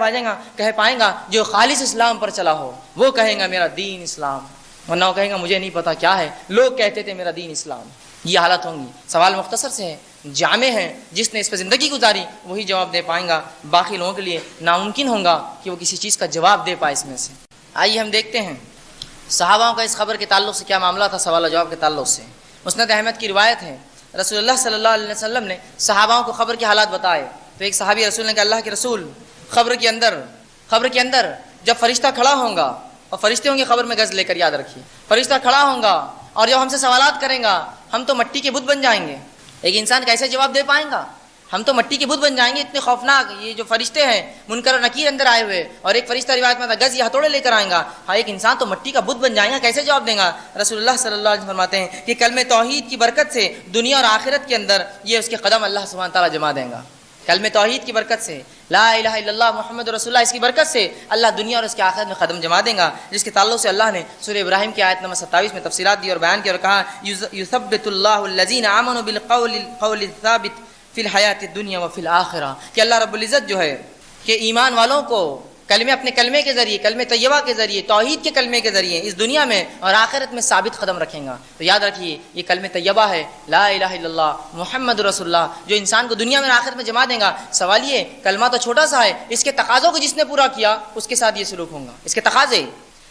پائیں گا جو خالص اسلام پر چلا ہو، وہ کہیں گا میرا دین اسلام، ورنہ وہ کہیں گا مجھے نہیں پتا کیا ہے، لوگ کہتے تھے میرا دین اسلام۔ یہ حالت ہوں گی۔ سوال مختصر سے ہے، جامع ہے، جس نے اس پہ زندگی گزاری وہی جواب دے پائیں گا، باقی لوگوں کے لیے ناممکن ہوگا کہ وہ کسی چیز کا جواب دے پائے اس میں سے۔ آئیے ہم دیکھتے ہیں صحابہ کا اس خبر کے تعلق سے کیا معاملہ تھا۔ سوال و جواب کے تعلق سے مسند احمد کی روایت ہے، رسول اللہ صلی اللہ علیہ وسلم نے صحابہ کو خبر کے حالات بتائے، تو ایک صحابی رسول نے کہا اللہ کے رسول، خبر کے اندر جب فرشتہ کھڑا ہوگا، اور فرشتے ہوں گے خبر میں گز لے کر، یاد رکھیے فرشتہ کھڑا ہوگا اور جب ہم سے سوالات کریں گا ہم تو مٹی کے بت بن جائیں گے۔ ایک انسان کیسے جواب دے پائیں گا؟ ہم تو مٹی کے بت بن جائیں گے، اتنے خوفناک یہ جو فرشتے ہیں منکر اور نکیر اندر آئے ہوئے، اور ایک فرشتہ روایت میں گز یا ہتھوڑے لے کر آئیں گا، ہاں ایک انسان تو مٹی کا بت بن جائے گا، کیسے جواب دیں گا؟ رسول اللہ صلی اللہ علیہ وسلم فرماتے ہیں کہ کلمہ توحید کی برکت سے دنیا اور آخرت کے اندر یہ اس کے قدم اللہ سبحانہ تعالیٰ جما دیں گا۔ کلمہ توحید کی برکت سے، لا الہ الا اللہ محمد رسول اللہ، اس کی برکت سے اللہ دنیا اور اس کے آخرت میں قدم جما دیں گا، جس کے تعلق سے اللہ نے سورہ ابراہیم کی آیت نمبر 27 میں تفصیلات دی اور بیان کیا اور کہا یثبت اللہ الذین آمنوا بالقول الثابت فی الحیات الدنیا وفی الآخرہ، کہ اللہ رب العزت جو ہے کہ ایمان والوں کو اپنے کلمے کے ذریعے، کلمہ طیبہ کے ذریعے، توحید کے کلمے کے ذریعے اس دنیا میں اور آخرت میں ثابت قدم رکھیں گا۔ تو یاد رکھیے یہ کلمہ طیبہ ہے، لا الہ الا اللہ محمد رسول اللہ، جو انسان کو دنیا میں اور آخرت میں جما دیں گا۔ سوال یہ کلمہ تو چھوٹا سا ہے، اس کے تقاضوں کو جس نے پورا کیا اس کے ساتھ یہ سلوک ہوگا۔ اس کے تقاضے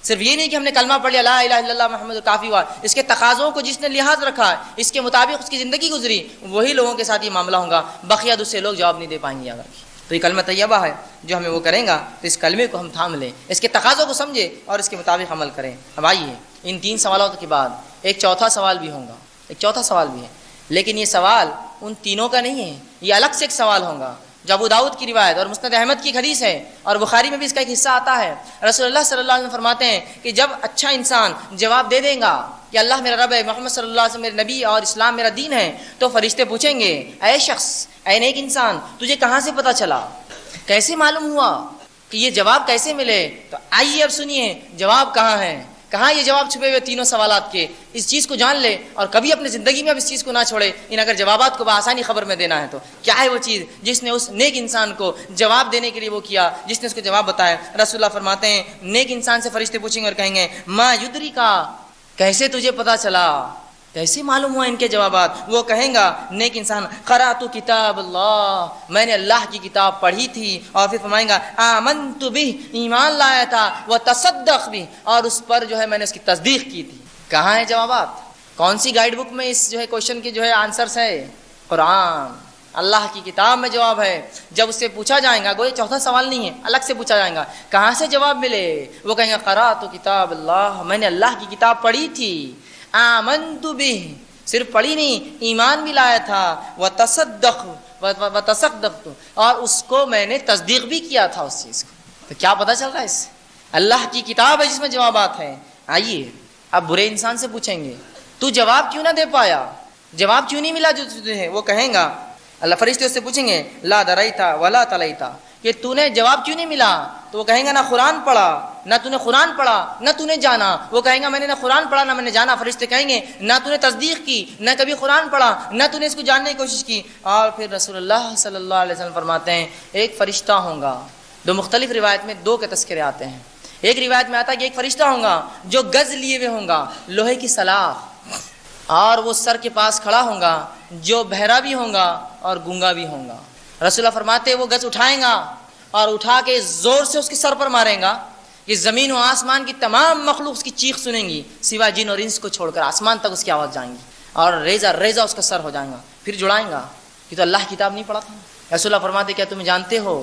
صرف یہ نہیں کہ ہم نے کلمہ پڑھ لیا لا الہ الا اللہ محمد کافی ہوا، اس کے تقاضوں کو جس نے لحاظ رکھا، اس کے مطابق اس کی زندگی گزری، وہی لوگوں کے ساتھ یہ معاملہ ہوگا۔ بقیہ دوسرے لوگ جواب نہیں دے پائیں گے۔ یاد رکھیے تو یہ کلمہ طیبہ ہے جو ہمیں وہ کریں گا تو اس کلمے کو ہم تھام لیں، اس کے تقاضوں کو سمجھیں اور اس کے مطابق عمل کریں۔ اب آئیے ان 3 سوالات کے بعد ایک چوتھا سوال بھی ہوگا، ایک چوتھا سوال بھی ہے، لیکن یہ سوال ان تینوں کا نہیں ہے، یہ الگ سے ایک سوال ہوگا جو ابو داؤد کی روایت اور مسند احمد کی حدیث ہے، اور بخاری میں بھی اس کا ایک حصہ آتا ہے۔ رسول اللہ صلی اللہ علیہ وسلم فرماتے ہیں کہ جب اچھا انسان جواب دے دے گا کہ اللہ میرا رب ہے، محمد صلی اللہ علیہ وسلم میرے نبی اور اسلام میرا دین ہے، تو فرشتے پوچھیں گے اے شخص، اے نیک انسان، تجھے کہاں سے پتہ چلا، کیسے معلوم ہوا کہ یہ جواب کیسے ملے؟ تو آئیے اب سنیے جواب کہاں ہے، کہاں یہ جواب چھپے ہوئے تینوں سوالات کے۔ اس چیز کو جان لے اور کبھی اپنی زندگی میں اب اس چیز کو نہ چھوڑے، ان اگر جوابات کو بآسانی خبر میں دینا ہے تو کیا ہے وہ چیز جس نے اس نیک انسان کو جواب دینے کے لیے وہ کیا، جس نے اس کو جواب بتایا؟ رسول اللہ فرماتے ہیں نیک انسان سے فرشتے پوچھیں گے اور کہیں گے ما یدری کا، کیسے تجھے پتا چلا، کیسے معلوم ہوا ان کے جوابات؟ وہ کہیں گا نیک انسان قرأت کتاب اللہ، میں نے اللہ کی کتاب پڑھی تھی، اور پھر فرمائیں گا آمنت بہ، ایمان لایا تھا، وتصدق بہ، اور اس پر جو ہے میں نے اس کی تصدیق کی تھی۔ کہاں ہے جوابات؟ کون سی گائیڈ بک میں اس جو ہے کوشچن کے جو ہے آنسرس ہے؟ قرآن، اللہ کی کتاب میں جواب ہے۔ جب اس سے پوچھا جائے گا، کوئی چوتھا سوال نہیں ہے، الگ سے پوچھا جائے گا کہاں سے جواب ملے، وہ کہیں گا قرأت کتاب اللہ، میں نے اللہ کی کتاب پڑھی تھی، آمنت بہ، صرف پڑھی نہیں ایمان بھی لایا تھا، وتصدقت، اور اس کو میں نے تصدیق بھی کیا تھا اس چیز کو۔ تو کیا پتہ چل رہا ہے اس سے؟ اللہ کی کتاب ہے جس میں جوابات ہیں۔ آئیے اب برے انسان سے پوچھیں گے تو جواب کیوں نہ دے پایا، جواب کیوں نہیں ملا جو تجھے ہے؟ وہ کہیں گا، اللہ فرشتے اس سے پوچھیں گے لا دریتا ولا تلیتا، کہ تو نے جواب کیوں نہیں ملا؟ تو وہ کہیں گا نہ قرآن پڑھا، نہ تو نے قرآن پڑھا، نہ تو نے جانا۔ وہ کہیں گا میں نے نہ قرآن پڑھا نہ میں نے جانا۔ فرشتے کہیں گے نہ تو نے تصدیق کی، نہ کبھی قرآن پڑھا، نہ تو نے اس کو جاننے کی کوشش کی۔ اور پھر رسول اللہ صلی اللہ علیہ وسلم فرماتے ہیں ایک فرشتہ ہوگا، دو مختلف روایت میں دو کے تذکرے آتے ہیں۔ ایک روایت میں آتا ہے کہ ایک فرشتہ ہوگا جو گز لیے ہوئے ہوگا، لوہے کی سلاخ، اور وہ سر کے پاس کھڑا ہوگا، جو بہرا بھی ہوگا اور گونگا بھی ہوگا۔ رسول اللہ فرماتے وہ گز اٹھائیں گا اور اٹھا کے زور سے اس کے سر پر ماریں گا کہ زمین و آسمان کی تمام مخلوق اس کی چیخ سنیں گی سوائے جن اور انس کو چھوڑ کر، آسمان تک اس کی آواز جائیں گی، اور ریزہ ریزہ اس کا سر ہو جائے گا۔ پھر جڑائیں گا کہ تو اللہ کی کتاب نہیں پڑھا تھا؟ رسول اللہ فرماتے کیا تم جانتے ہو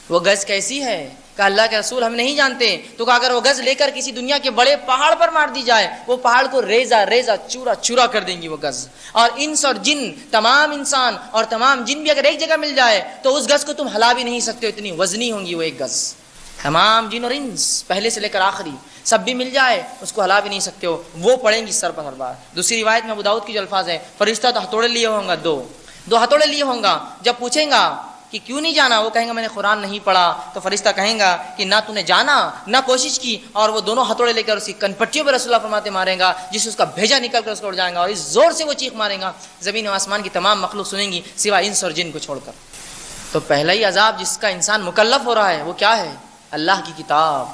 وہ گز کیسی ہے؟ کہ اللہ کے رسول ہم نہیں جانتے۔ تو کہ اگر وہ گز لے کر کسی دنیا کے بڑے پہاڑ پر مار دی جائے، وہ پہاڑ کو ریزہ ریزہ چورا چورا کر دیں گی وہ گز، اور انس اور جن، تمام انسان اور تمام جن بھی اگر ایک جگہ مل جائے تو اس گز کو تم ہلا بھی نہیں سکتے، اتنی وزنی ہوں گی وہ ایک گز۔ تمام جن اور انس پہلے سے لے کر آخری سب بھی مل جائے اس کو ہلا بھی نہیں سکتے ہو، وہ پڑیں گی سر پر ہر بار۔ دوسری روایت میں ابو داؤد کی جو الفاظ ہیں، فرشتہ تو ہتھوڑے لیے ہوں گا، دو ہتھوڑے لیے ہوں گا۔ جب پوچھیں گا کہ کیوں نہیں جانا، وہ کہیں گا میں نے قرآن نہیں پڑھا، تو فرشتہ کہیں گا کہ نہ تو نے جانا نہ کوشش کی، اور وہ دونوں ہتھوڑے لے کر اسی کنپٹیوں پہ رسول اللہ فرماتے ماریں گا، جس سے اس کا بھیجا نکل کر اس کو اڑ جائے گا، اور اس زور سے وہ چیخ ماریں گا زمین و آسمان کی تمام مخلوق سنیں گی سوائے انس اور جن کو چھوڑ کر۔ تو پہلا ہی عذاب جس کا انسان مکلف ہو رہا ہے وہ کیا ہے؟ اللہ کی کتاب۔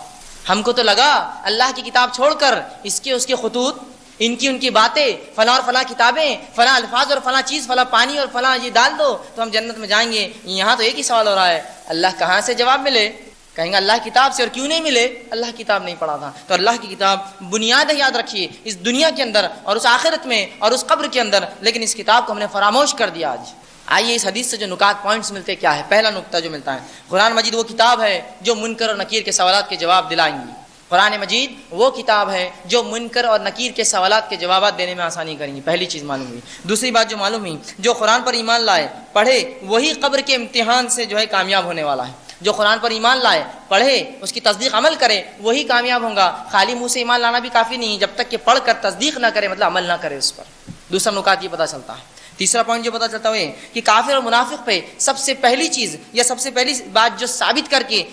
ہم کو تو لگا اللہ کی کتاب چھوڑ کر اس کے خطوط، ان کی باتیں، فلاں اور فلاں کتابیں، فلاں الفاظ اور فلاں چیز، فلاں پانی اور فلاں یہ ڈال دو تو ہم جنت میں جائیں گے۔ یہاں تو ایک ہی سوال ہو رہا ہے اللہ کہاں سے جواب ملے؟ کہیں گے اللہ کتاب سے۔ اور کیوں نہیں ملے؟ اللہ کتاب نہیں پڑھا تھا۔ تو اللہ کی کتاب بنیاد ہے، یاد رکھیے، اس دنیا کے اندر اور اس آخرت میں اور اس قبر کے اندر، لیکن اس کتاب کو ہم نے فراموش کر دیا آج۔ آئیے اس حدیث سے جو نکات پوائنٹس ملتے کیا ہے؟ پہلا نقطہ جو ملتا ہے، قرآن مجید وہ کتاب ہے جو منکر اور نکیر کے سوالات کے جواب دلائیں گی۔ قرآن مجید وہ کتاب ہے جو منکر اور نکیر کے سوالات کے جوابات دینے میں آسانی کریں گی۔ پہلی چیز معلوم ہوئی۔ دوسری بات جو معلوم ہوئی، جو قرآن پر ایمان لائے پڑھے وہی قبر کے امتحان سے جو ہے کامیاب ہونے والا ہے۔ جو قرآن پر ایمان لائے پڑھے اس کی تصدیق عمل کرے وہی کامیاب ہوگا۔ خالی منہ سے ایمان لانا بھی کافی نہیں، جب تک کہ پڑھ کر تصدیق نہ کرے، مطلب عمل نہ کرے اس پر۔ دوسرا نکات یہ پتہ چلتا ہے۔ تیسرا پوائنٹ جو پتہ چلتا ہے کہ کافر اور منافق پہ سب سے پہلی چیز یا سب سے پہلی بات جو ثابت کر کے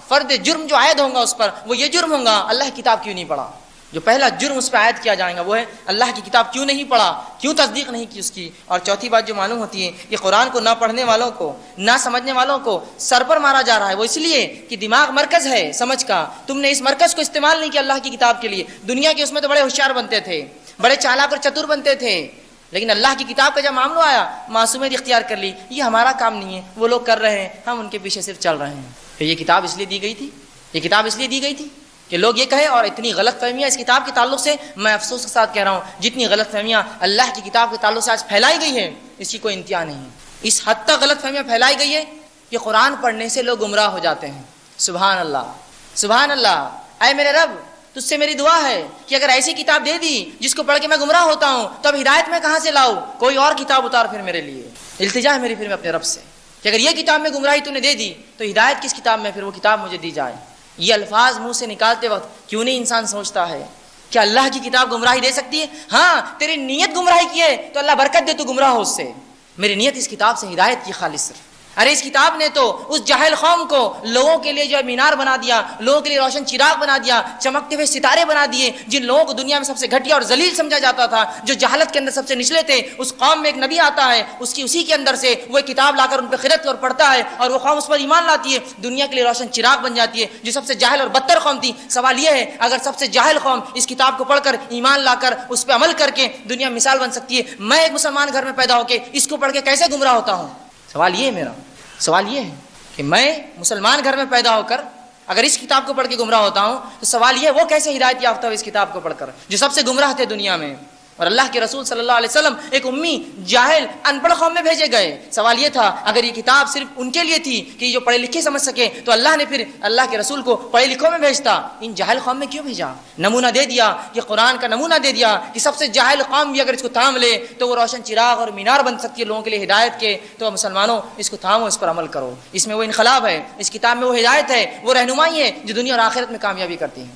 فرد جرم جو عائد ہوگا اس پر، وہ یہ جرم ہوگا اللہ کی کتاب کیوں نہیں پڑھا۔ جو پہلا جرم اس پہ عائد کیا جائے گا وہ ہے اللہ کی کتاب کیوں نہیں پڑھا، کیوں تصدیق نہیں کی اس کی۔ اور چوتھی بات جو معلوم ہوتی ہے کہ قرآن کو نہ پڑھنے والوں کو، نہ سمجھنے والوں کو سر پر مارا جا رہا ہے، وہ اس لیے کہ دماغ مرکز ہے سمجھ کا، تم نے اس مرکز کو استعمال نہیں کیا اللہ کی کتاب کے لیے۔ دنیا کے اس میں تو بڑے ہوشیار بنتے تھے، بڑے چالاک اور چتر بنتے تھے، لیکن اللہ کی کتاب کا جب معاملہ آیا معصومیت اختیار کر لی، یہ ہمارا کام نہیں ہے، وہ لوگ کر رہے ہیں، ہم ان کے پیچھے صرف چل رہے ہیں۔ کہ یہ کتاب اس لیے دی گئی تھی، یہ کتاب اس لیے دی گئی تھی کہ لوگ یہ کہیں، اور اتنی غلط فہمیاں اس کتاب کے تعلق سے، میں افسوس کے ساتھ کہہ رہا ہوں، جتنی غلط فہمیاں اللہ کی کتاب کے تعلق سے آج پھیلائی گئی ہیں اس کی کوئی انتہا نہیں ہے۔ اس حد تک غلط فہمیاں پھیلائی گئی ہے کہ قرآن پڑھنے سے لوگ گمراہ ہو جاتے ہیں۔ سبحان اللہ، سبحان اللہ۔ اے میرے رب، تجھ سے میری دعا ہے کہ اگر ایسی کتاب دے دی جس کو پڑھ کے میں گمراہ ہوتا ہوں تو اب ہدایت میں کہاں سے لاؤں؟ کوئی اور کتاب اتار پھر میرے لیے۔ التجا ہے میری پھر میں اپنے رب سے کہ اگر یہ کتاب میں گمراہی تو نے دے دی تو ہدایت کس کتاب میں؟ پھر وہ کتاب مجھے دی جائے۔ یہ الفاظ منہ سے نکالتے وقت کیوں نہیں انسان سوچتا ہے کہ اللہ کی کتاب گمراہی دے سکتی ہے؟ ہاں، تیری نیت گمراہی کی ہے تو اللہ برکت دے، تو گمراہ ہو اس سے۔ میری نیت اس کتاب سے ہدایت کی خالص صرف۔ ارے اس کتاب نے تو اس جاہل قوم کو لوگوں کے لیے جو ہے مینار بنا دیا، لوگوں کے لیے روشن چراغ بنا دیا، چمکتے ہوئے ستارے بنا دیے۔ جن لوگوں کو دنیا میں سب سے گھٹیا اور ذلیل سمجھا جاتا تھا، جو جہالت کے اندر سب سے نچلے تھے، اس قوم میں ایک نبی آتا ہے، اسی کے اندر سے وہ کتاب لا کر ان پہ خرد اور پڑھتا ہے، اور وہ قوم اس پر ایمان لاتی ہے، دنیا کے لیے روشن چراغ بن جاتی ہے۔ جو سب سے جاہل اور بدتر قوم تھی، سوال یہ ہے اگر سب سے جاہل قوم اس کتاب کو پڑھ کر ایمان لا کر اس پہ عمل کر کے دنیا میں مثال بن سکتی ہے، میں ایک مسلمان گھر میں پیدا ہو کے اس کو پڑھ کے کیسے گمراہ ہوتا ہوں؟ سوال یہ ہے میرا، سوال یہ ہے کہ میں مسلمان گھر میں پیدا ہو کر اگر اس کتاب کو پڑھ کے گمراہ ہوتا ہوں تو سوال یہ ہے وہ کیسے ہدایت یافتہ ہو اس کتاب کو پڑھ کر، جو سب سے گمراہ تھے دنیا میں۔ اور اللہ کے رسول صلی اللہ علیہ وسلم ایک امی جاہل ان پڑھ قوم میں بھیجے گئے۔ سوال یہ تھا اگر یہ کتاب صرف ان کے لیے تھی کہ جو پڑھے لکھے سمجھ سکے تو اللہ نے پھر اللہ کے رسول کو پڑھے لکھوں میں بھیجتا، ان جاہل قوم میں کیوں بھیجا؟ نمونہ دے دیا کہ قرآن کا نمونہ دے دیا کہ سب سے جاہل قوم بھی اگر اس کو تھام لے تو وہ روشن چراغ اور مینار بن سکتی ہے لوگوں کے لیے ہدایت کے۔ تو مسلمانوں اس کو تھامو، اس پر عمل کرو۔ اس میں وہ انقلاب ہے، اس کتاب میں وہ ہدایت ہے، وہ رہنمائی ہے جو دنیا اور آخرت میں کامیابی کرتی ہے۔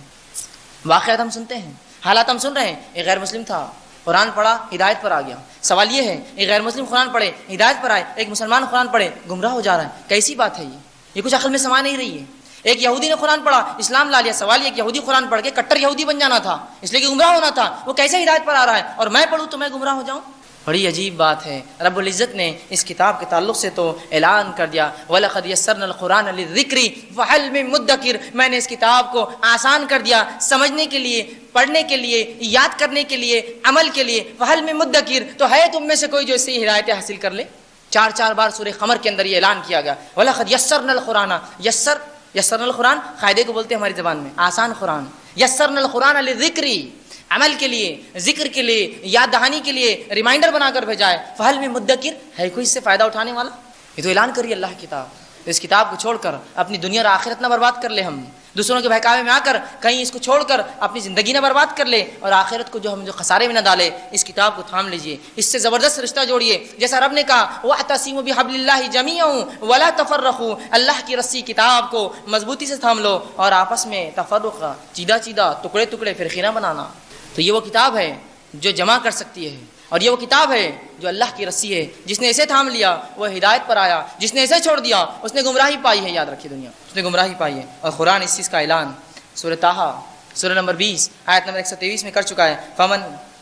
واقعات ہم سنتے ہیں، حالات ہم سن رہے ہیں۔ ایک غیر مسلم تھا، قرآن پڑھا، ہدایت پر آ گیا۔ سوال یہ ہے ایک غیر مسلم قرآن پڑھے، ہدایت پر آئے، ایک مسلمان قرآن پڑھے، گمراہ ہو جا رہا ہے۔ کیسی بات ہے یہ کچھ عقل میں سما نہیں رہی ہے۔ ایک یہودی نے قرآن پڑھا، اسلام لا لیا۔ سوال یہ کہ یہودی قرآن پڑھ کے کٹر یہودی بن جانا تھا، اس لیے کہ گمراہ ہونا تھا، وہ کیسے ہدایت پر آ رہا ہے؟ اور میں پڑھوں تو میں گمراہ ہو جاؤں؟ بڑی عجیب بات ہے۔ رب العزت نے اس کتاب کے تعلق سے تو اعلان کر دیا وَلَقَدْ يَسَّرْنَا الْقُرْآنَ لِلذِّكْرِ فَهَلْ مِن مُدَّكِرٍ، میں نے اس کتاب کو آسان کر دیا سمجھنے کے لیے، پڑھنے کے لیے، یاد کرنے کے لیے، عمل کے لیے۔ فَهَلْ مِن مُدَّكِرٍ، تو ہے تم میں سے کوئی جو اس سے ہدایت حاصل کر لے؟ چار بار سورہ قمر کے اندر یہ اعلان کیا گیا وَلَقَدْ يَسَّرْنَا الْقُرْآنَ۔ یسرنا القرآن قاعدے کو بولتے ہیں ہماری زبان میں آسان قرآن۔ یسرنا القرآن للذکر، عمل کے لیے، ذکر کے لیے، یاد دہانی کے لیے ریمائنڈر بنا کر بھیجا ہے۔ فہل میں مدکر، ہے کوئی اس سے فائدہ اٹھانے والا؟ یہ تو اعلان کری اللہ کی کتاب۔ تو اس کتاب کو چھوڑ کر اپنی دنیا اور آخرت نہ برباد کر لے، ہم دوسروں کے بہکاوے میں آ کر کہیں اس کو چھوڑ کر اپنی زندگی نہ برباد کر لے اور آخرت کو جو خسارے میں نہ ڈالے۔ اس کتاب کو تھام لیجئے، اس سے زبردست رشتہ جوڑیے۔ جیسا رب نے کہا وَاعْتَصِمُوا بِحَبْلِ اللَّهِ جَمِيعًا وَلَا تَفَرَّقُوا، اللہ کی رسی کتاب کو مضبوطی سے تھام لو اور آپس میں تفرق، چیدہ ٹکڑے فرقے نہ بنانا۔ تو یہ وہ کتاب ہے جو جمع کر سکتی ہے، اور یہ وہ کتاب ہے جو اللہ کی رسی ہے۔ جس نے اسے تھام لیا وہ ہدایت پر آیا، جس نے اسے چھوڑ دیا اس نے گمراہی پائی ہے۔ یاد رکھیے، دنیا اس نے گمراہی پائی ہے۔ اور قرآن اس چیز کا اعلان سورہ طٰہٰ سورہ نمبر 20 آیت نمبر 123 میں کر چکا ہے۔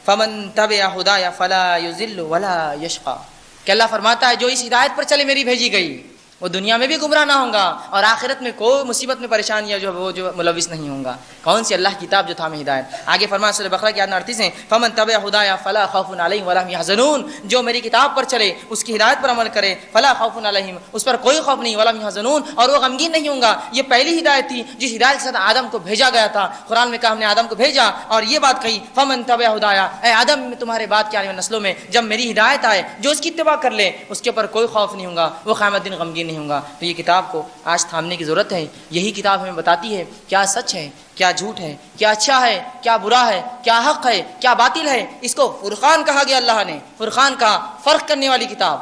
فمن تبع ہدایا فلا یضل ولا یشقی، کہ اللہ فرماتا ہے جو اس ہدایت پر چلے میری بھیجی گئی وہ دنیا میں بھی گمراہ نہ ہوں گا اور آخرت میں کوئی مصیبت میں پریشانی ہے جو ملوث نہیں ہوں گا۔ کون سی؟ اللہ کی کتاب جو تھامے ہدایت۔ آگے فرمایا سورہ بقرہ کی آیت 38 میں فمن تبع ہدایا فلا خوف علیہم ولا هم يحزنون، جو میری کتاب پر چلے، اس کی ہدایت پر عمل کرے، فلا خوف علیہم، اس پر کوئی خوف نہیں، ولا هم يحزنون، اور وہ غمگین نہیں ہوں گا۔ یہ پہلی ہدایت تھی جس ہدایت کے ساتھ آدم کو بھیجا گیا تھا۔ قرآن میں کہا ہم نے آدم کو بھیجا اور یہ بات کہی فمن تبع ہدایا، اے آدم میں تمہارے بعد کے آنے والی نسلوں میں جب میری ہدایت آئے جو اس کی اتباع کر لے اس کے اوپر کوئی خوف نہیں ہوگا، وہ قیامت دن غمگین نہیں ہوگا۔ تو یہ کتاب کو آج تھامنے کی ضرورت ہے۔ یہی کتاب ہمیں بتاتی ہے کیا سچ ہے، کیا جھوٹ ہے، کیا اچھا ہے، کیا برا ہے، کیا حق ہے، کیا باطل ہے۔ اس کو فرقان کہا گیا، اللہ نے فرقان کہا، فرق کرنے والی کتاب۔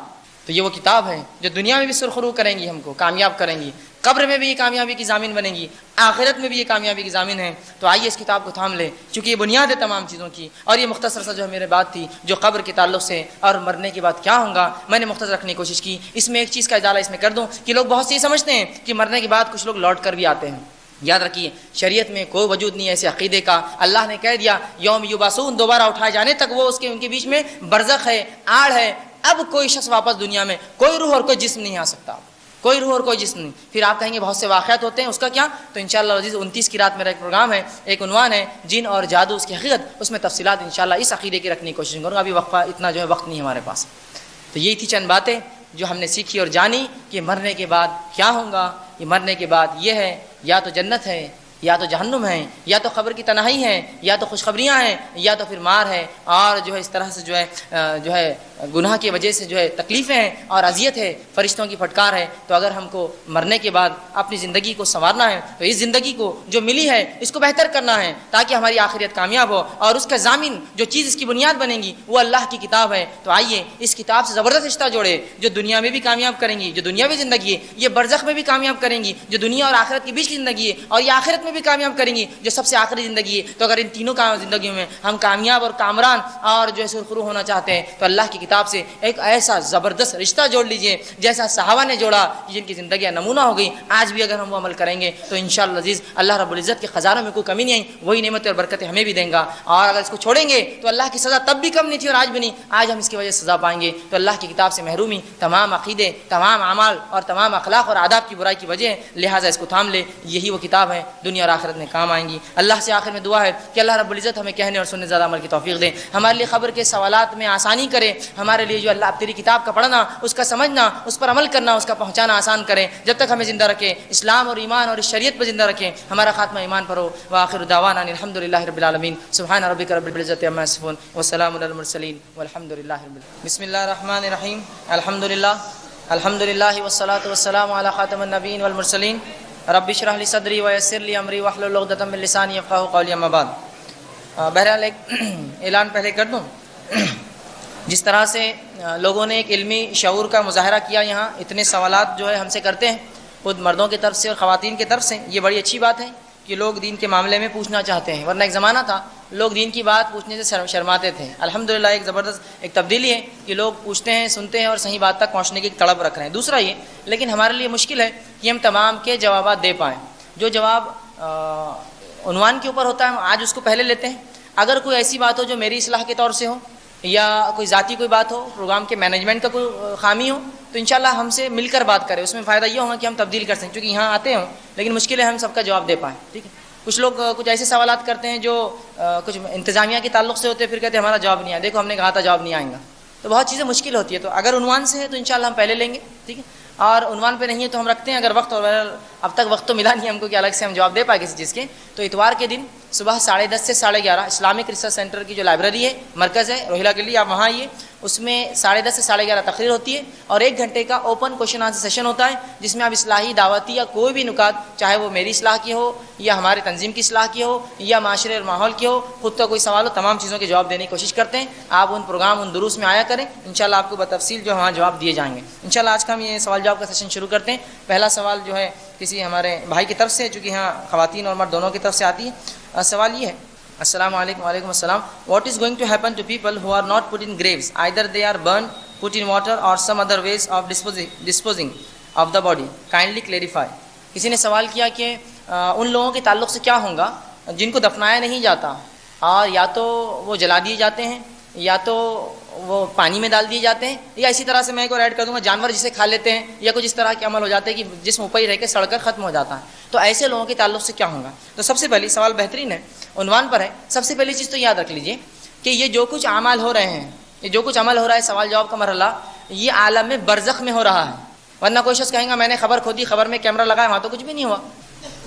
تو یہ وہ کتاب ہے جو دنیا میں بھی سرخرو کریں گی، ہم کو کامیاب کریں گی، قبر میں بھی یہ کامیابی کی ضامن بنیں گی، آخرت میں بھی یہ کامیابی کی ضامن ہے۔ تو آئیے اس کتاب کو تھام لیں، چونکہ یہ بنیاد ہے تمام چیزوں کی۔ اور یہ مختصر سا جو میرے بات تھی جو قبر کے تعلق سے اور مرنے کے بعد کیا ہوگا، میں نے مختصر رکھنے کی کوشش کی۔ اس میں ایک چیز کا اجالہ اس میں کر دوں کہ لوگ بہت سے یہ سمجھتے ہیں کہ مرنے کے بعد کچھ لوگ لوٹ کر بھی آتے ہیں۔ یاد رکھیے شریعت میں کوئی وجود نہیں ہے ایسے عقیدے کا۔ اللہ نے کہہ دیا یوم یبعثون، دوبارہ اٹھائے جانے تک وہ ان کے بیچ میں برزخ ہے، آڑ ہے۔ اب کوئی شخص واپس دنیا میں، کوئی روح اور کوئی جسم نہیں آ سکتا، کوئی روح اور کوئی جسم نہیں۔ پھر آپ کہیں گے بہت سے واقعات ہوتے ہیں، اس کا کیا؟ تو انشاءاللہ عزیز 29 کی رات میرا ایک پروگرام ہے، ایک عنوان ہے جن اور جادو اس کی حقیقت، اس میں تفصیلات انشاءاللہ اس عقیدے کی رکھنے کی کوشش کروں گا۔ ابھی وقفہ اتنا جو ہے وقت نہیں ہے ہمارے پاس۔ تو یہی تھی چند باتیں جو ہم نے سیکھی اور جانی کہ مرنے کے بعد کیا ہوگا۔ یہ مرنے کے بعد یہ ہے، یا تو جنت ہے یا تو جہنم ہے، یا تو قبر کی تنہائی ہے، یا تو خوشخبریاں ہیں، یا تو پھر مار ہے، اور جو ہے اس طرح سے جو ہے گناہ کی وجہ سے جو ہے تکلیفیں ہیں اور اذیت ہے، فرشتوں کی پھٹکار ہے۔ تو اگر ہم کو مرنے کے بعد اپنی زندگی کو سنوارنا ہے تو اس زندگی کو جو ملی ہے اس کو بہتر کرنا ہے تاکہ ہماری آخرت کامیاب ہو، اور اس کا ضامن جو چیز اس کی بنیاد بنے گی وہ اللہ کی کتاب ہے۔ تو آئیے اس کتاب سے زبردست رشتہ جوڑے، جو دنیا میں بھی کامیاب کریں گی، جو دنیاوی زندگی ہے یہ برزخ میں بھی کامیاب کریں گی، جو دنیا اور آخرت کے بیچ کی زندگی ہے اور یہ آخرت میں بھی کامیاب کریں گی جو سب سے آخری زندگی ہے۔ تو اگر ان تینوں زندگیوں میں ہم کامیاب اور کامران اور جو ہے سرخرو ہونا چاہتے ہیں تو اللہ کی کتاب سے ایک ایسا زبردست رشتہ جوڑ لیجئے جیسا صحابہ نے جوڑا، جن کی زندگیاں نمونہ ہو گئی۔ آج بھی اگر ہم وہ عمل کریں گے تو انشاءاللہ عزیز اللہ رب العزت کے خزانوں میں کوئی کمی نہیں آئی، وہی نعمتیں اور برکتیں ہمیں بھی دیں گا۔ اور اگر اس کو چھوڑیں گے تو اللہ کی سزا تب بھی کم نہیں تھی اور آج بھی نہیں، آج ہم اس کی وجہ سے سزا پائیں گے۔ تو اللہ کی کتاب سے محرومی تمام عقیدے، تمام اعمال اور تمام اخلاق اور آداب کی برائی کی وجہ ہے، لہٰذا اس کو تھام لے، یہی وہ کتاب ہے دنیا اور آخرت میں کام آئیں گی۔ اللہ سے آخر میں دعا ہے کہ اللہ رب العزت ہمیں کہنے اور سننے زیادہ عمل کی توفیق دے، ہمارے لیے خبر کے سوالات میں آسانی کرے، ہمارے لیے جو اللہ تیری کتاب کا پڑھنا، اس کا سمجھنا، اس پر عمل کرنا، اس کا پہنچانا آسان کرے، جب تک ہمیں زندہ رکھے، اسلام اور ایمان اور اس شریعت پر زندہ رکھے، ہمارا خاتمہ ایمان پر ہو۔ وآخر دعوانا الحمدللہ رب العالمین، سبحان ربک رب العزت عما یصفون وسلام علی المرسلین والحمدللہ رب العالمین۔ بسم اللہ الرحمن الرحیم، الحمدللہ والصلاة والسلام علی خاتم النبیین والمرسلین، رب اشرح لی صدری ویسر لی امری واحلل عقدۃ من لسانی یفقہوا قولی، اما بعد۔ بہرحال ایک اعلان پہلے کر دوں، جس طرح سے لوگوں نے ایک علمی شعور کا مظاہرہ کیا، یہاں اتنے سوالات جو ہے ہم سے کرتے ہیں، خود مردوں کی طرف سے اور خواتین کی طرف سے، یہ بڑی اچھی بات ہے کہ لوگ دین کے معاملے میں پوچھنا چاہتے ہیں، ورنہ ایک زمانہ تھا لوگ دین کی بات پوچھنے سے شرماتے تھے۔ الحمدللہ ایک زبردست ایک تبدیلی ہے کہ لوگ پوچھتے ہیں، سنتے ہیں اور صحیح بات تک پہنچنے کی ایک طلب رکھ رہے ہیں۔ دوسرا یہ لیکن ہمارے لیے مشکل ہے کہ ہم تمام کے جوابات دے پائیں۔ جو جواب عنوان کے اوپر ہوتا ہے ہم آج اس کو پہلے لیتے ہیں۔ اگر کوئی ایسی بات ہو جو میری اصلاح کے طور سے ہو، یا کوئی ذاتی کوئی بات ہو، پروگرام کے مینجمنٹ کا کوئی خامی ہو، تو انشاءاللہ ہم سے مل کر بات کریں، اس میں فائدہ یہ ہوگا کہ ہم تبدیل کر سکیں، چونکہ یہاں آتے ہوں لیکن مشکل ہے ہم سب کا جواب دے پائیں، ٹھیک ہے۔ کچھ لوگ کچھ ایسے سوالات کرتے ہیں جو کچھ انتظامیہ کے تعلق سے ہوتے ہیں، پھر کہتے ہیں ہمارا جواب نہیں آیا، دیکھو ہم نے کہا تھا جواب نہیں آئیں گا، تو بہت چیزیں مشکل ہوتی ہے۔ تو اگر عنوان سے ہے تو انشاءاللہ ہم پہلے لیں گے، ٹھیک ہے، اور عنوان پہ نہیں ہے تو ہم رکھتے ہیں اگر وقت، اور اب تک وقت تو ملا نہیں ہم کو کہ الگ سے ہم جواب دے پائے کسی چیز کے۔ تو اتوار کے دن صبح 10:30 سے 11:30 اسلامک ریسرچ سینٹر کی جو لائبریری ہے، مرکز ہے روہیلا کے لیے، آپ وہاں آئیے، اس میں 10:30 سے 11:30 تقریر ہوتی ہے اور 1 گھنٹے کا اوپن کوشچن آنسر سیشن ہوتا ہے، جس میں آپ اصلاحی، دعوتی یا کوئی بھی نکات، چاہے وہ میری اصلاح کی ہو یا ہمارے تنظیم کی اصلاح کی ہو یا معاشرے اور ماحول کی ہو، خود کا کوئی سوال ہو، تمام چیزوں کے جواب دینے کی کوشش کرتے ہیں۔ آپ ان پروگرام، ان دروس میں آیا کریں، انشاءاللہ آپ کو بتفصیل جو وہاں جواب دیے جائیں گے۔ انشاءاللہ آج کا ہم یہ سوال جواب کا سیشن شروع کرتے ہیں۔ پہلا سوال جو ہے کسی ہمارے بھائی کی طرف سے، چونکہ یہاں خواتین اور مرد دونوں کی طرف سے آتی ہے۔ سوال یہ ہے، السلام علیکم، وعلیکم السلام، what is going to happen to people who are not put in graves, either they are burned, put in water or some other ways of disposing of the body, kindly clarify۔ کسی نے سوال کیا کہ ان لوگوں کے تعلق سے کیا ہوگا جن کو دفنایا نہیں جاتا اور یا تو وہ جلا دیے جاتے ہیں یا تو وہ پانی میں ڈال دیے جاتے ہیں، یا اسی طرح سے میں ایک اور ایڈ کر دوں گا جانور جسے کھا لیتے ہیں، یا کچھ اس طرح کے عمل ہو جاتے ہیں کہ جسم اوپر ہی رہ کے سڑ کر ختم ہو جاتا ہے، تو ایسے لوگوں کے تعلق سے کیا ہوگا۔ تو سب سے پہلی سوال بہترین ہے، عنوان پر ہے۔ سب سے پہلی چیز تو یاد رکھ لیجئے کہ یہ جو کچھ اعمال ہو رہے ہیں، یہ جو کچھ عمل ہو رہا ہے، سوال جواب کا مرحلہ، یہ عالم برزخ میں ہو رہا ہے، ورنہ کوئی شخص کہیں گا میں نے خبر کھودی، خبر میں کیمرہ لگایا، وہاں تو کچھ بھی نہیں ہوا۔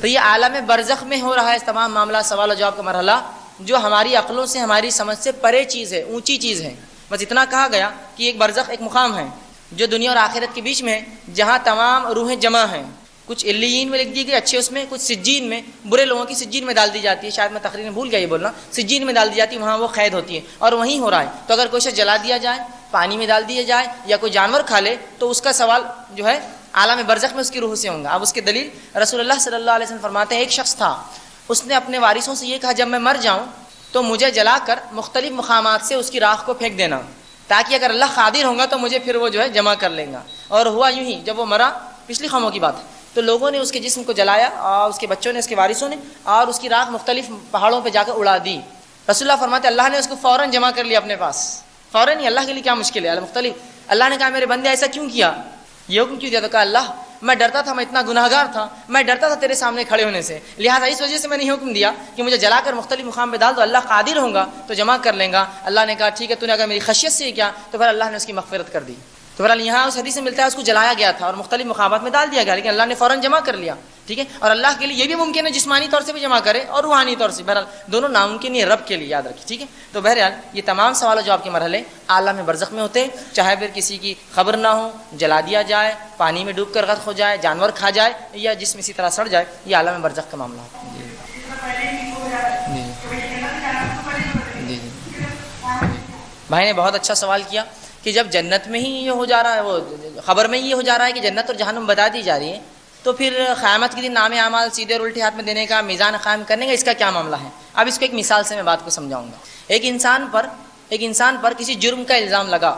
تو یہ عالم برزخ میں ہو رہا ہے تمام معاملہ، سوال و جواب کا مرحلہ، جو ہماری عقلوں سے، ہماری سمجھ سے پرے چیز ہے، اونچی چیز ہے۔ بس اتنا کہا گیا کہ ایک برزخ، ایک مقام ہے جو دنیا اور آخرت کے بیچ میں ہے، جہاں تمام روحیں جمع ہیں، کچھ علیین میں لکھ دی گئی اچھے، اس میں کچھ سجین میں، برے لوگوں کی سجین میں ڈال دی جاتی ہے، شاید میں تقریر میں بھول گیا یہ بولنا، سجین میں ڈال دی جاتی ہے، وہاں وہ قید ہوتی ہے اور وہیں ہو رہا ہے۔ تو اگر کوئی شخص جلا دیا جائے، پانی میں ڈال دیا جائے یا کوئی جانور کھا لے تو اس کا سوال جو ہے عالم برزخ میں اس کی روح سے ہوں گا۔ اب اس کی دلیل رسول اللہ صلی اللہ علیہ وسلم فرماتے ہیں، ایک شخص تھا، اس نے اپنے وارثوں سے یہ کہا جب میں مر جاؤں تو مجھے جلا کر مختلف مقامات سے اس کی راکھ کو پھینک دینا، تاکہ اگر اللہ قادر ہوگا تو مجھے پھر وہ جو ہے جمع کر لیں گا۔ اور ہوا یوں ہی، جب وہ مرا، پچھلی قوموں کی بات ہے، تو لوگوں نے اس کے جسم کو جلایا اور اس کے بچوں نے، اس کے وارثوں نے، اور اس کی راکھ مختلف پہاڑوں پہ جا کر اڑا دی۔ رسول اللہ فرماتے اللہ نے اس کو فوراً جمع کر لیا اپنے پاس، فوراً ہی۔ اللہ کے لیے کیا مشکل ہے، مختلف۔ اللہ نے کہا میرے بندے ایسا کیوں کیا، یہ حکم کیوں دیا؟ تو کہا اللہ میں ڈرتا تھا، میں اتنا گناہ گار تھا، میں ڈرتا تھا تیرے سامنے کھڑے ہونے سے، لہٰذا اس وجہ سے میں نے حکم دیا کہ مجھے جلا کر مختلف مقام پہ ڈال دو، اللہ قادر ہوگا تو جمع کر لیں گا۔ اللہ نے کہا ٹھیک ہے، تو نے اگر میری خشیت سے کیا تو پھر اللہ نے اس کی مغفرت کر دی۔ تو بہرحال یہاں اس حدیث سے ملتا ہے اس کو جلایا گیا تھا اور مختلف مقامات میں ڈال دیا گیا، لیکن اللہ نے فوراً جمع کر لیا۔ ٹھیک ہے. اور اللہ کے لیے یہ بھی ممکن ہے جسمانی طور سے بھی جمع کرے اور روحانی طور سے. بہرحال دونوں ناممکن ہے رب کے لیے، یاد رکھیے. ٹھیک ہے. تو بہرحال یہ تمام سوال و جواب کے مرحلے عالم برزخ میں ہوتے ہیں، چاہے پھر کسی کی خبر نہ ہو، جلا دیا جائے، پانی میں ڈوب کر غرق ہو جائے، جانور کھا جائے، یا جسم اسی طرح سڑ جائے، یہ عالم برزخ کا معاملہ ہے. جی بھائی نے بہت اچھا سوال کیا کہ جب جنت میں ہی یہ ہو جا رہا ہے، وہ خبر میں یہ ہو جا رہا ہے کہ جنت اور جہنم بتا دی جا رہی ہے، تو پھر قیامت کے دن نام اعمال سیدھے اور الٹے ہاتھ میں دینے کا، میزان قائم کرنے کا، اس کا کیا معاملہ ہے؟ اب اس کو ایک مثال سے میں بات کو سمجھاؤں گا. ایک انسان پر کسی جرم کا الزام لگا،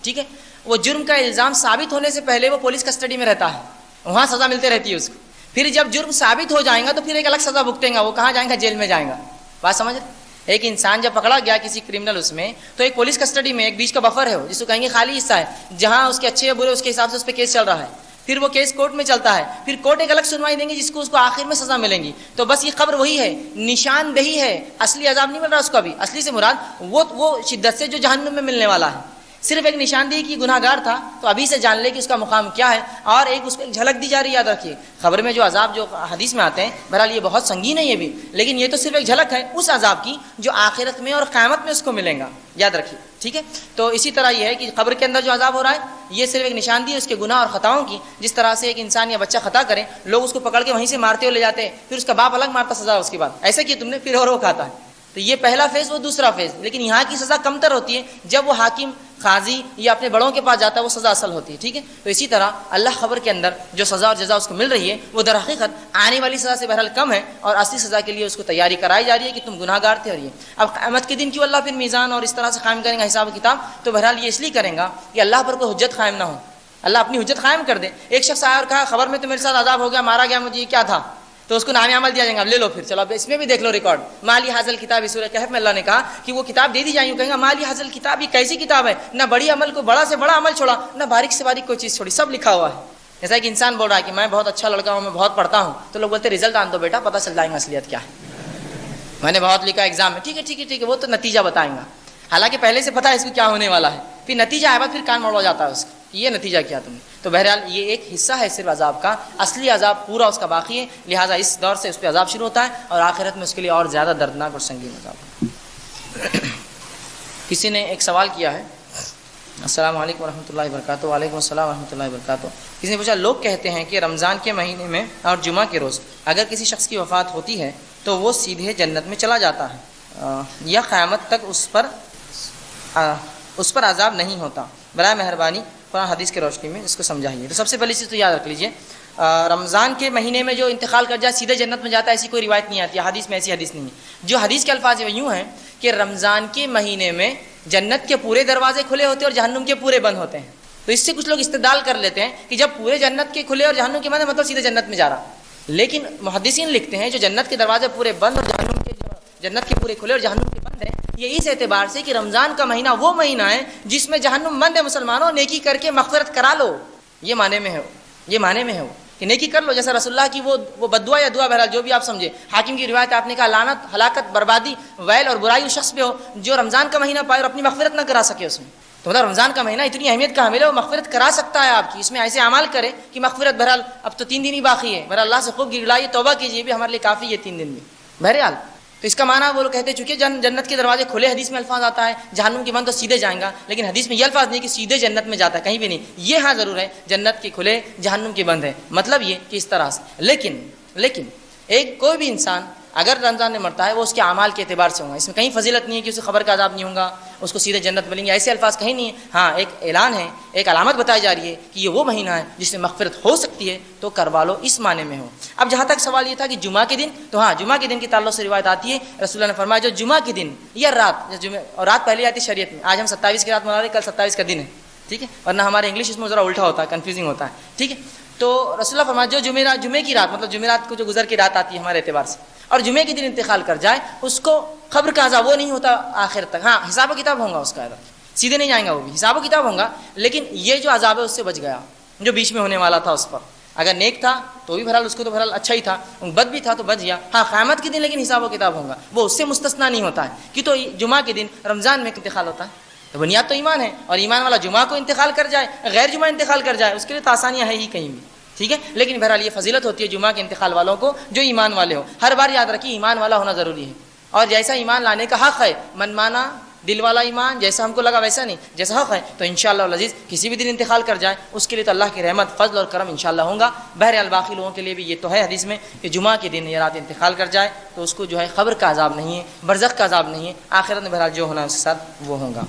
ٹھیک ہے. وہ جرم کا الزام ثابت ہونے سے پہلے وہ پولیس کسٹڈی میں رہتا ہے، وہاں سزا ملتے رہتی ہے اس کو. پھر جب جرم ثابت ہو جائے گا تو پھر ایک الگ سزا بھگتیں گا. وہ کہاں جائیں گا؟ جیل میں جائیں گا. بات سمجھ رہے؟ ایک انسان جب پکڑا گیا کسی کرمنل اس میں، تو ایک پولیس کسٹڈی میں ایک بیچ کا بفر ہے، جس کو کہیں گے خالی حصہ ہے، جہاں اس کے اچھے یا برے اس کے حساب سے اس پہ کیس چل رہا ہے. پھر وہ کیس کورٹ میں چلتا ہے، پھر کورٹ ایک الگ سنوائی دیں گے جس کو اس کو آخر میں سزا ملیں گی. تو بس یہ قبر وہی ہے، نشاندہی ہے، اصلی عذاب نہیں مل رہا اس کو ابھی. اصلی سے مراد وہ شدت سے جو جہنم میں ملنے والا ہے، صرف ایک نشاندہی کی گناہ گار تھا، تو ابھی سے جان لے کہ اس کا مقام کیا ہے. اور ایک اس کو ایک جھلک دی جا رہی ہے. یاد رکھیے خبر میں جو عذاب جو حدیث میں آتے ہیں، بہرحال یہ بہت سنگین ہے یہ بھی، لیکن یہ تو صرف ایک جھلک ہے اس عذاب کی جو آخرت میں اور قیامت میں اس کو ملے گا. یاد رکھیے. ٹھیک ہے. تو اسی طرح یہ ہے کہ قبر کے اندر جو عذاب ہو رہا ہے، یہ صرف ایک نشاندہی ہے اس کے گناہ اور خطاؤں کی. جس طرح سے ایک انسان یا بچہ خطا کرے، لوگ اس کو پکڑ کے وہیں سے مارتے ہوئے لے جاتے ہیں، پھر اس کا باپ الگ مارتا سزا اس کے بعد، ایسا کیا تم نے، پھر اور وہ کھاتا ہے. تو یہ پہلا فیز، وہ دوسرا فیز. لیکن یہاں کی سزا کم تر ہوتی ہے، جب وہ حاکم، قاضی یا اپنے بڑوں کے پاس جاتا ہے، وہ سزا اصل ہوتی ہے. ٹھیک ہے. تو اسی طرح اللہ خبر کے اندر جو سزا اور جزا اس کو مل رہی ہے، وہ در حقیقت آنے والی سزا سے بہرحال کم ہے، اور اصلی سزا کے لیے اس کو تیاری کرائی جا رہی ہے کہ تم گناہ گار تھے. اور یہ اب قیامت کے دن کیوں اللہ پھر میزان اور اس طرح سے قائم کریں گا حساب و کتاب؟ تو بہرحال یہ اس لیے کریں گا کہ اللہ پر کوئی حجت قائم نہ ہو، اللہ اپنی حجت قائم کر دے. ایک شخص آیا اور کہا خبر میں تو میرے ساتھ عذاب ہو گیا، مارا گیا مجھے، یہ کیا تھا؟ تو اس کو نام عمل دیا جائے گا، اب لے لو، پھر چلو اب اس میں بھی دیکھ لو ریکارڈ. مالی حاصل کتاب، سورہ کہف میں اللہ نے کہا کہ وہ کتاب دے دی جائے گی. کہیں گا مالی حاصل کتاب، یہ کیسی کتاب ہے؟ نہ بڑی عمل کو بڑا سے بڑا عمل چھوڑا، نہ باریک سے باریک کوئی چیز چھوڑی، سب لکھا ہوا ہے. جیسا کہ انسان بول رہا ہے کہ میں بہت اچھا لڑکا ہوں، میں بہت پڑھتا ہوں، تو لوگ بولتے رزلٹ آن دو بیٹا، پتہ چل جائے گا اصلیت کیا ہے. میں نے بہت لکھا ایگزام میں، ٹھیک ہے ٹھیک ہے ٹھیک ہے، وہ تو نتیجہ بتائیں گا. حالانکہ پہلے سے پتہ ہے اس کو کیا ہونے والا ہے، پھر نتیجہ آئے بعد پھر کان موڑا جاتا ہے اس کا، یہ نتیجہ کیا تم نے. تو بہرحال یہ ایک حصہ ہے صرف عذاب کا، اصلی عذاب پورا اس کا باقی ہے. لہٰذا اس دور سے اس پہ عذاب شروع ہوتا ہے، اور آخرت میں اس کے لیے اور زیادہ دردناک اور سنگین عذاب. کسی نے ایک سوال کیا ہے. السلام علیکم ورحمۃ اللہ وبرکاتہ. وعلیکم السلام ورحمۃ اللہ وبرکاتہ. کسی نے پوچھا لوگ کہتے ہیں کہ رمضان کے مہینے میں اور جمعہ کے روز اگر کسی شخص کی وفات ہوتی ہے تو وہ سیدھے جنت میں چلا جاتا ہے یا قیامت تک اس پر عذاب نہیں ہوتا؟ برائے مہربانی قرآن حدیث کی روشنی میں اس کو سمجھائیے. تو سب سے پہلی چیز تو یاد رکھ لیجئے، رمضان کے مہینے میں جو انتقال کر جائے سیدھے جنت میں جاتا ہے، ایسی کوئی روایت نہیں آتی ہے. حدیث میں ایسی حدیث نہیں ہے. جو حدیث کے الفاظ یوں ہیں کہ رمضان کے مہینے میں جنت کے پورے دروازے کھلے ہوتے ہیں اور جہنم کے پورے بند ہوتے ہیں. تو اس سے کچھ لوگ استدلال کر لیتے ہیں کہ جب پورے جنت کے کھلے اور جہنم کے بند، مطلب سیدھے جنت میں جا رہا. لیکن محدثین لکھتے ہیں جو جنت کے دروازے پورے بند اور جنت کے پورے کھلے اور جہنم کے بند ہیں، یہ اس اعتبار سے کہ رمضان کا مہینہ وہ مہینہ ہے جس میں جہنم بند ہے. مسلمانوں نیکی کر کے مغفرت کرا لو، یہ معنی میں ہے وہ کہ نیکی کر لو. جیسا رسول اللہ کی وہ بدعا یا دعا، بہرحال جو بھی آپ سمجھے. حاکم کی روایت آپ نے کہا لعنت، ہلاکت، بربادی، ویل اور برائی اس شخص پہ ہو جو رمضان کا مہینہ پائے اور اپنی مغفرت نہ کرا سکے اس میں. تو مطلب رمضان کا مہینہ اتنی اہمیت کا حامل ہے، وہ مغفرت کرا سکتا ہے آپ کی. اس میں ایسے اعمال کرے کہ مغفرت. بہرحال اب تو 3 دن ہی باقی ہے، بہرحال اللہ سے خوب گڑگڑائیے، توبہ کیجیے، بھی ہمارے لیے کافی ہے 3 دن میں. بہرحال تو اس کا معنی وہ لوگ کہتے چونکہ جنت کے دروازے کھلے، حدیث میں الفاظ آتا ہے جہنم کے بند تو سیدھے جائیں گا، لیکن حدیث میں یہ الفاظ نہیں کہ سیدھے جنت میں جاتا ہے، کہیں بھی نہیں. یہ ہاں ضرور ہے جنت کے کھلے جہنم کے بند ہے، مطلب یہ کہ اس طرح سے. لیکن ایک کوئی بھی انسان اگر رمضان میں مرتا ہے وہ اس کے اعمال کے اعتبار سے ہوگا. اس میں کہیں فضیلت نہیں ہے کہ اسے خبر کا عذاب نہیں ہوگا، اس کو سیدھے جنت ملیں گے، ایسے الفاظ کہیں نہیں ہیں. ہاں ایک اعلان ہے، ایک علامت بتائی جا رہی ہے کہ یہ وہ مہینہ ہے جس میں مغفرت ہو سکتی ہے، تو کروا لو، اس معنی میں ہو. اب جہاں تک سوال یہ تھا کہ جمعہ کے دن، تو ہاں جمعہ کے دن کے تعلق سے روایت آتی ہے، رسول اللہ نے فرمایا جو جمعہ کے دن یا رات، اور رات پہلے آتی ہے شریعت میں. آج ہم 27 کی رات منا رہے ہیں، کل 27 کا دن ہے، ٹھیک ہے، ورنہ ہمارے انگلش اس میں ذرا الٹا ہوتا ہے، کنفیوزنگ ہوتا ہے، ٹھیک ہے. تو رسول اللہ فرمایا جو جمعے کی رات، مطلب جمعرات کو جو گزر کی رات آتی ہے ہمارے اعتبار سے، اور جمعے کے دن انتقال کر جائے، اس کو قبر کا عذاب وہ نہیں ہوتا آخر تک. ہاں حساب و کتاب ہوگا اس کا، سیدھے نہیں جائیں گا، وہ بھی حساب و کتاب ہوگا، لیکن یہ جو عذاب ہے اس سے بچ گیا جو بیچ میں ہونے والا تھا اس پر. اگر نیک تھا تو بھی بہرحال اس کو تو بہرحال اچھا ہی تھا، بد بھی تھا تو بچ گیا. ہاں قیامت کے دن لیکن حساب و کتاب ہوگا، وہ اس سے مستثنا نہیں ہوتا ہے کہ تو جمعہ کے دن رمضان میں انتقال ہوتا ہے. تو بنیاد تو ایمان ہے، اور ایمان والا جمعہ کو انتقال کر جائے، غیر جمعہ انتقال کر جائے، اس کے لیے تو آسانیاں ہے ہی کہیں بھی. ٹھیک ہے. لیکن بہرحال یہ فضیلت ہوتی ہے جمعہ کے انتقال والوں کو جو ایمان والے ہو. ہر بار یاد رکھیے ایمان والا ہونا ضروری ہے, اور جیسا ایمان لانے کا حق ہے, من مانا دل والا ایمان, جیسا ہم کو لگا ویسا نہیں, جیسا حق ہے, تو انشاءاللہ العزیز کسی بھی دن انتقال کر جائے اس کے لیے تو اللہ کی رحمت, فضل اور کرم انشاءاللہ ہوگا. بہرحال باقی لوگوں کے لیے بھی یہ تو ہے حدیث میں کہ جمعہ کے دن یا رات انتقال کر جائے تو اس کو جو ہے قبر کا عذاب نہیں ہے, برزخ کا عذاب نہیں ہے, آخرت میں بہرحال جو ہونا اس کے ساتھ وہ ہوگا.